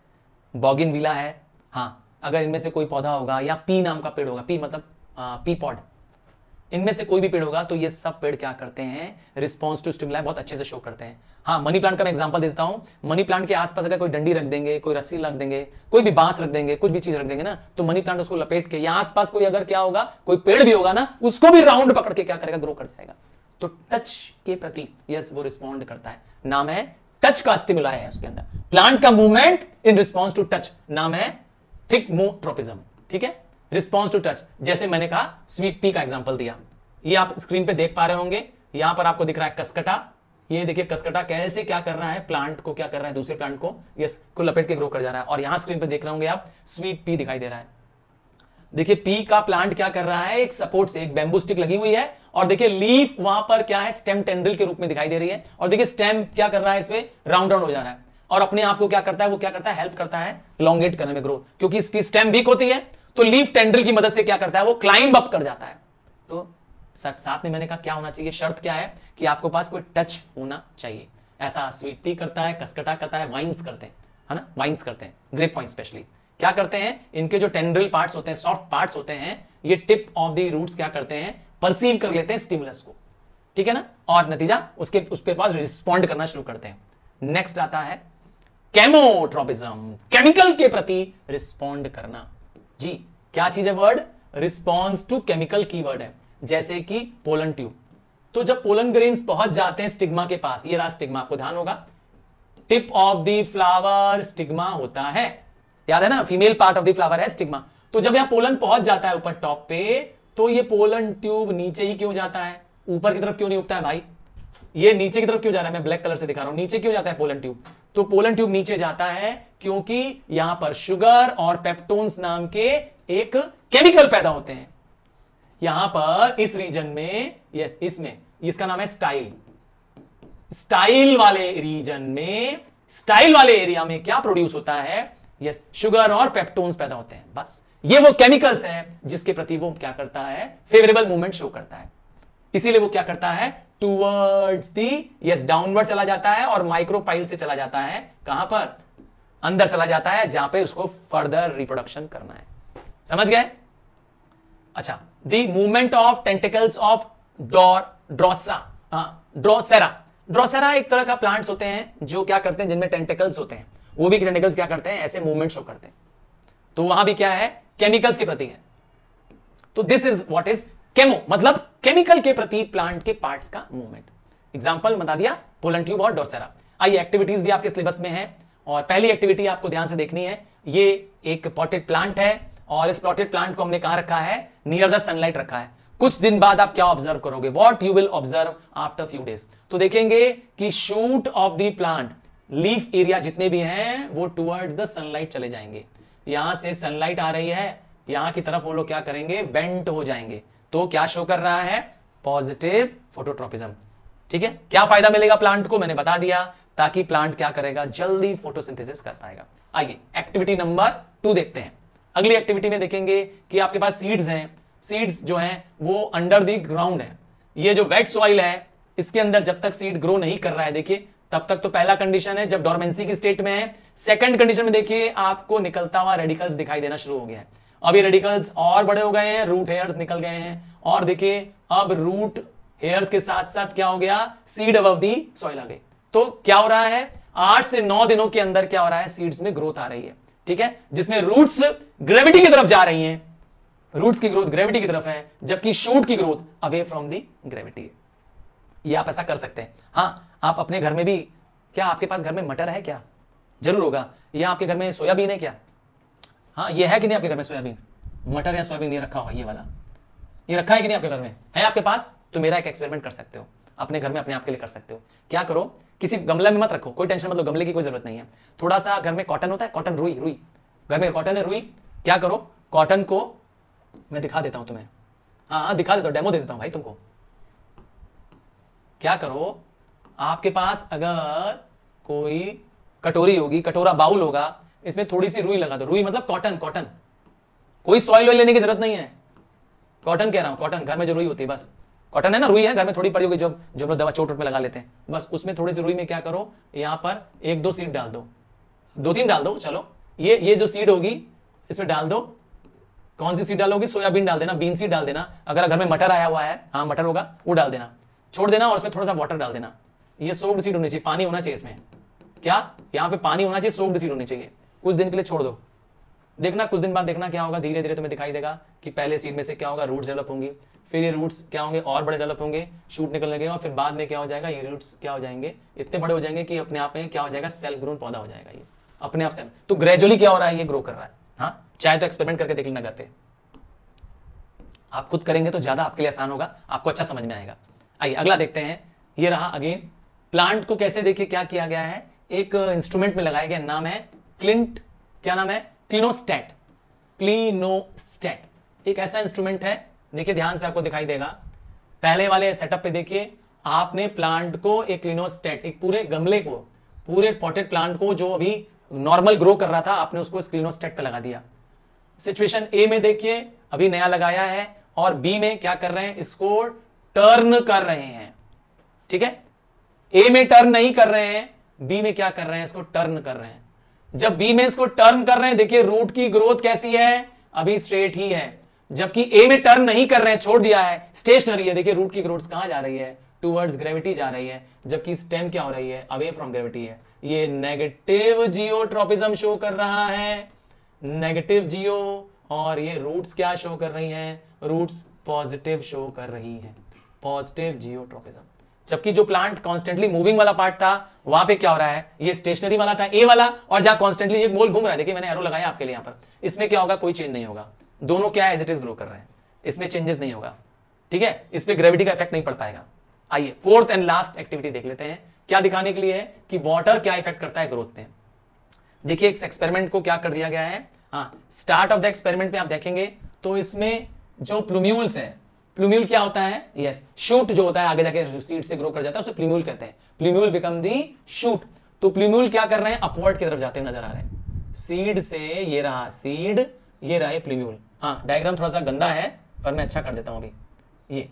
बॉगिनविला है, हाँ, अगर इनमें से कोई पौधा होगा, या पी नाम का पेड़ होगा, पी मतलब पी पॉड, इनमें से कोई भी पेड़ होगा, तो ये सब पेड़ क्या करते हैं, रिस्पॉन्स टू स्टिमुलाई बहुत अच्छे से शो करते हैं। हाँ, मनी प्लांट का मैं एग्जांपल देता हूं, मनी प्लांट के आसपास अगर कोई डंडी रख देंगे, कोई रस्सी रख देंगे, कोई भी बांस रख देंगे, कुछ भी चीज रख देंगे ना, तो मनी प्लांट उसको लपेट के, या आसपास कोई अगर क्या होगा, कोई पेड़ भी होगा ना, उसको भी राउंड पकड़ के क्या करेगा, ग्रो कर जाएगा। तो टच के प्रति यस वो रिस्पॉन्ड करता है, नाम है टच का स्टिमुलाई है उसके अंदर, प्लांट का movement in response to touch नाम है थिग्मोट्रोपिज्म। ठीक है, रिस्पॉन्स टू टच, जैसे मैंने कहा स्वीट पी का एग्जांपल दिया, ये आप स्क्रीन पे देख पा रहे होंगे, यहां पर आपको दिख रहा है कसकटा, ये देखिए कसकटा कैसे क्या कर रहा है, प्लांट को क्या कर रहा है, दूसरे प्लांट को यस को लपेट के ग्रो कर जा रहा है। और यहां स्क्रीन पे देख रहे होंगे आप स्वीट पी दिखाई दे रहा है, देखिए पी का प्लांट क्या कर रहा है, एक सपोर्ट से एक बैम्बू स्टिक लगी हुई है, और देखिए लीफ वहां पर क्या है, स्टेम टेंड्रिल के रूप में दिखाई दे रही है, और देखिए स्टेम क्या कर रहा है, इसमें राउंड राउंड हो जा रहा है, और अपने आप को क्या करता है, वो क्या करता है, हेल्प करता है इलोंगेट करने में, ग्रो, क्योंकि इसकी स्टेम वीक होती है, तो लीफ टेंड्रिल की मदद से क्या करता है, वो क्लाइंब अप कर जाता है। तो साथ में मैंने कहा क्या होना चाहिए, शर्त क्या है कि आपको पास कोई टच होना चाहिए। ऐसा स्वीट पी करता है, कसकटा करता है, वाइन्स करते हैं, है ना, वाइन्स करते हैं, ग्रेप वाइन स्पेशली क्या करते हैं, इनके जो टेंड्रिल पार्ट्स होते हैं, सॉफ्ट पार्ट्स होते हैं, ये टिप ऑफ द रूट्स क्या करते हैं, परसीव कर लेते हैं स्टिमुलस को, ठीक है ना, और नतीजा उसके पास रिस्पॉन्ड करना शुरू करते हैं। नेक्स्ट आता है केमोट्रोपिज्म, केमिकल के प्रति रिस्पॉन्ड करना। जी क्या चीज है word? Response to chemical keyword है, जैसे कि पोलन ट्यूब। तो जब पोलन ग्रेन्स पहुंच जाते हैं स्टिग्मा के पास, ये रहा स्टिग्मा, आपको ध्यान होगा tip of the flower stigma होता है, याद है ना, female part of the flower है स्टिग्मा। तो जब यहां पोलन पहुंच जाता है ऊपर टॉप पे, तो ये पोलन ट्यूब नीचे ही क्यों जाता है, ऊपर की तरफ क्यों नहीं उगता है भाई? ये नीचे की तरफ क्यों जा रहा है? मैं ब्लैक कलर से दिखा रहा हूं, नीचे क्यों जाता है पोलन ट्यूब? तो पोलन ट्यूब नीचे जाता है क्योंकि यहां पर शुगर और पेप्टोन्स नाम के एक केमिकल पैदा होते हैं यहां पर इस रीजन में, यस इसमें, इसका नाम है स्टाइल। स्टाइल वाले रीजन में, स्टाइल वाले एरिया में क्या प्रोड्यूस होता है? यस, शुगर और पेप्टोन्स पैदा होते हैं। बस ये वो केमिकल्स हैं जिसके प्रति वो क्या करता है? फेवरेबल मूवमेंट शो करता है। इसीलिए वो क्या करता है? टूवर्ड्स दी, यस, डाउनवर्ड चला जाता है और माइक्रोपाइल से चला जाता है कहां पर? अंदर चला जाता है जहां पे उसको फर्दर रिप्रोडक्शन करना है। समझ गए? अच्छा, the movement of tentacles of Drosera. Drosera एक तरह का प्लांट्स होते हैं जो क्या करते हैं, जिनमें टेंटिकल्स होते हैं, वो भी टेंटिकल्स क्या करते हैं? ऐसे मूवमेंट शो करते हैं। तो वहां भी क्या है? केमिकल्स के प्रति है। तो this is what is chemo, मतलब केमिकल के प्रति प्लांट के पार्ट्स का मूवमेंट। एग्जांपल बता दिया, पोलन ट्यूब और ड्रोसेरा। आइए, एक्टिविटीज भी आपके सिलेबस में है और पहली एक्टिविटी आपको ध्यान से देखनी है। ये एक पॉटेड प्लांट है और इस पॉटेड प्लांट को हमने कहां रखा है? नियर द सनलाइट रखा है। कुछ दिन बाद आप क्या ऑब्जर्व करोगे? What you will observe after few days? तो देखेंगे कि shoot of the plant, leaf area जितने भी हैं वो टुवर्ड्स द सनलाइट चले जाएंगे। यहां से सनलाइट आ रही है, यहां की तरफ वो लोग क्या करेंगे? बेंट हो जाएंगे। तो क्या शो कर रहा है? Positive phototropism. ठीक है, क्या फायदा मिलेगा प्लांट को? मैंने बता दिया, ताकि प्लांट क्या करेगा? जल्दी फोटोसिंथेसिस कर पाएगा। आइए एक्टिविटी नंबर 2 देखते हैं। अगली एक्टिविटी में देखेंगे कि आपके पास सीड्स हैं। सीड्स जो हैं वो अंडर द ग्राउंड है। ये जो वेट सॉइल है इसके अंदर जब तक सीड ग्रो नहीं कर रहा है, देखिए तब तक तो पहला कंडीशन है जब डोरमेंसी की स्टेट में है। सेकंड कंडीशन में देखिए आपको निकलता हुआ रेडिकल्स दिखाई देना शुरू हो गया है। अब ये रेडिकल्स और बड़े हो गए हैं, रूट हेयर्स निकल गए हैं और देखिए अब रूट हेयर्स के साथ साथ क्या हो गया? सीड अबव दी सॉइल आ गई। तो क्या हो रहा है? 8 से 9 दिनों के अंदर क्या हो रहा है? सीड्स में ग्रोथ आ रही है। ठीक है, जिसमें रूट्स ग्रेविटी की तरफ जा रही हैं। रूट्स की ग्रोथ ग्रेविटी की तरफ है, जबकि शूट की growth away from the gravity है। ये आप ऐसा कर सकते हैं। हाँ, आप अपने घर में भी, क्या आपके पास घर में मटर है क्या? जरूर होगा। या आपके घर में सोयाबीन है क्या? हाँ, ये है कि नहीं आपके घर में सोयाबीन? मटर या सोयाबीन ये रखा हुआ, ये वाला ये रखा है कि नहीं आपके घर में? है आपके पास? तो मेरा एक एक्सपेरिमेंट कर सकते हो अपने घर में, अपने आप के लिए कर सकते हो। क्या करो, किसी गमले में मत रखो, कोई टेंशन मत लो, गमले की कोई जरूरत नहीं है। थोड़ा सा घर में कॉटन होता है, कॉटन, रुई, रुई, घर में कॉटन है, रुई। क्या करो, कॉटन को मैं दिखा देता हूं तुम्हें। हाँ, दिखा देता हूं, डेमो दे देता हूं भाई तुमको। क्या करो, आपके पास अगर कोई कटोरी होगी, कटोरा, बाउल होगा, इसमें थोड़ी सी रुई लगा दो। रुई मतलब कॉटन, कॉटन, कोई सॉइल ऑयल लेने की जरूरत नहीं है। कॉटन कह रहा हूं, कॉटन, घर में जो रुई होती है, बस कॉटन है ना, रुई है घर में थोड़ी पड़ी होगी, जो हम लोग दवा चोट में लगा लेते हैं, बस उसमें थोड़ी सी रुई में क्या करो, यहां पर 1-2 सीड डाल दो, 2-3 डाल दो, चलो ये जो सीड होगी इसमें डाल दो। कौन सी सीड डालोगी? सोयाबीन डाल देना, बीन सीड डाल देना। अगर घर में मटर आया हुआ है, हाँ मटर होगा, वो डाल देना, छोड़ देना और उसमें थोड़ा सा वाटर डाल देना। ये सोक्ड सीड होनी चाहिए, पानी होना चाहिए इसमें। क्या? यहाँ पे पानी होना चाहिए, सोक्ड सीड होनी चाहिए। कुछ दिन के लिए छोड़ दो, देखना कुछ दिन बाद देखना क्या होगा, धीरे धीरे तुम्हें दिखाई देगा कि पहले सीड में से क्या होगा, रूट्स डेवलप होंगी, फिर ये रूट्स क्या होंगे, और बड़े डेवलप होंगे, शूट निकलने लगेगा, और फिर बाद में क्या हो जाएगा, ये रूट्स क्या हो जाएंगे, इतने बड़े हो जाएंगे कि अपने आप में क्या हो जाएगा, सेल्फ ग्रोन पौधा हो जाएगा ये अपने आप से। तो ग्रेजुअली क्या हो रहा है, ये ग्रो कर रहा है। हाँ, चाहे तो एक्सपेरिमेंट करके देख लेना घर पे, आप खुद करेंगे तो ज्यादा आपके लिए आसान होगा, आपको अच्छा समझ में आएगा। आइए अगला देखते हैं। ये रहा अगेन प्लांट को कैसे, देखिए क्या किया गया है, एक इंस्ट्रूमेंट में लगाया गया, नाम है क्लिंट, क्या नाम है, क्लिनोस्टेट। क्लिनोस्टेट एक ऐसा इंस्ट्रूमेंट है, देखिए ध्यान से आपको दिखाई देगा। पहले वाले सेटअप पे देखिए, आपने प्लांट को एक क्लिनोस्टेट, एक पूरे गमले को, पूरे पॉटेड प्लांट को जो अभी नॉर्मल ग्रो कर रहा था, आपने उसको क्लिनोस्टेट पे लगा दिया। सिचुएशन ए में देखिए अभी नया लगाया है, और बी में क्या कर रहे हैं, इसको टर्न कर रहे हैं। ठीक है, ए में टर्न नहीं कर रहे हैं, बी में क्या कर रहे हैं, इसको टर्न कर रहे हैं। जब बी में इसको टर्न कर रहे हैं, देखिए रूट की ग्रोथ कैसी है, अभी स्ट्रेट ही है, जबकि ए में टर्न नहीं कर रहे हैं, छोड़ दिया है, स्टेशनरी है। देखिए रूट की ग्रोथ कहां जा रही है, टुवर्ड्स ग्रेविटी जा रही है, जबकि स्टेम क्या हो रही है, अवे फ्रॉम ग्रेविटी है। ये नेगेटिव जियोट्रोपिज्म शो कर रहा है, नेगेटिव जियो, और ये रूट्स क्या शो कर रही हैं, रूट्स पॉजिटिव शो कर रही हैं, पॉजिटिव जियोट्रोपिज्म। जबकि जो प्लांट कॉन्स्टेंटली मूविंग वाला पार्ट था वहां पे क्या हो रहा है, ये स्टेशनरी वाला था ए वाला, और जहां कॉन्स्टेंटली एक मोल घूम रहा है, देखिए मैंने एरो लगाया आपके लिए यहां पर, इसमें क्या होगा, कोई चेंज नहीं होगा, दोनों क्या एज इट इज ग्रो कर रहे हैं, इसमें चेंजेस नहीं होगा, ठीक है, इस पे ग्रेविटी का इफेक्ट नहीं पड़ पाएगा। आइए फोर्थ एंड लास्ट एक्टिविटी देख लेते हैं, क्या दिखाने के लिए है कि वाटर क्या इफेक्ट करता है ग्रोथ पे। देखिए इस एक्सपेरिमेंट को क्या कर दिया गया है, हाँ स्टार्ट ऑफ द एक्सपेरिमेंट पे आप देखेंगे तो इसमें जो प्लूम्यूल्स है, प्लूम्यूल क्या होता है, यस शूट जो होता है आगे जाके सीड से ग्रो कर जाता है उसे प्लूम्यूल कहते हैं, प्लूम्यूल बिकम दी शूट। तो प्लूम्यूल क्या कर रहे हैं, अपवर्ड की तरफ जाते हुए नजर आ रहे हैं, सीड से ये रहा सीड, ये रहा प्लूम्यूल। हाँ डायग्राम थोड़ा सा गंदा है पर मैं अच्छा कर देता हूं अभी, ये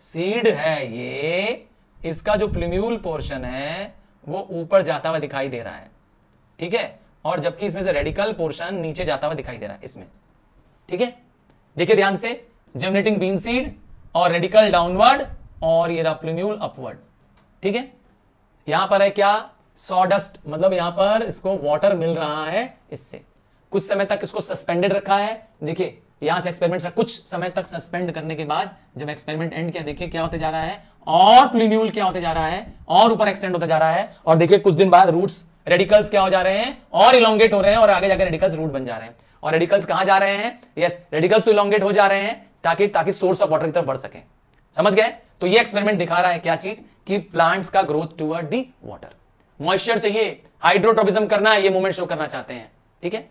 सीड है, ये इसका जो प्लूम्यूल पोर्शन है वो ऊपर जाता हुआ दिखाई दे रहा है, ठीक है, और जबकि इसमें से रेडिकल पोर्शन नीचे जाता हुआ दिखाई दे रहा है इसमें, ठीक है। देखिए ध्यान से, जर्मिनेटिंग बीन सीड और रेडिकल डाउनवर्ड और ये रहा प्लूम्यूल अपवर्ड, ठीक है। यहां पर है क्या, सॉडस्ट, मतलब यहां पर इसको वाटर मिल रहा है इससे, कुछ समय तक इसको सस्पेंडेड रखा है। देखिए यहां से एक्सपेरिमेंट कुछ समय तक सस्पेंड करने के बाद जब एक्सपेरिमेंट एंड किया, देखिए क्या होते जा रहा है, और प्लूम्यूल क्या होते जा रहा है, और ऊपर एक्सटेंड होता जा रहा है, और देखिए कुछ दिन बाद रूट्स रेडिकल्स क्या हो जा रहे हैं, और इलोंगेट हो रहे हैं, और आगे जाकर रेडिकल्स रूट बन जा रहे हैं। और रेडिकल्स कहां जा रहे हैं, यस रेडिकल्स तो इलोंगेट हो जा रहे हैं ताकि सोर्स ऑफ वाटर की तरफ बढ़ सके, समझ गए। तो ये एक्सपेरिमेंट दिखा रहा है क्या चीज, कि प्लांट्स का growth toward the water, moisture चाहिए, हाइड्रोट्रोपिज्म करना है, ये मूवमेंट शो करना चाहते हैं, ठीक है।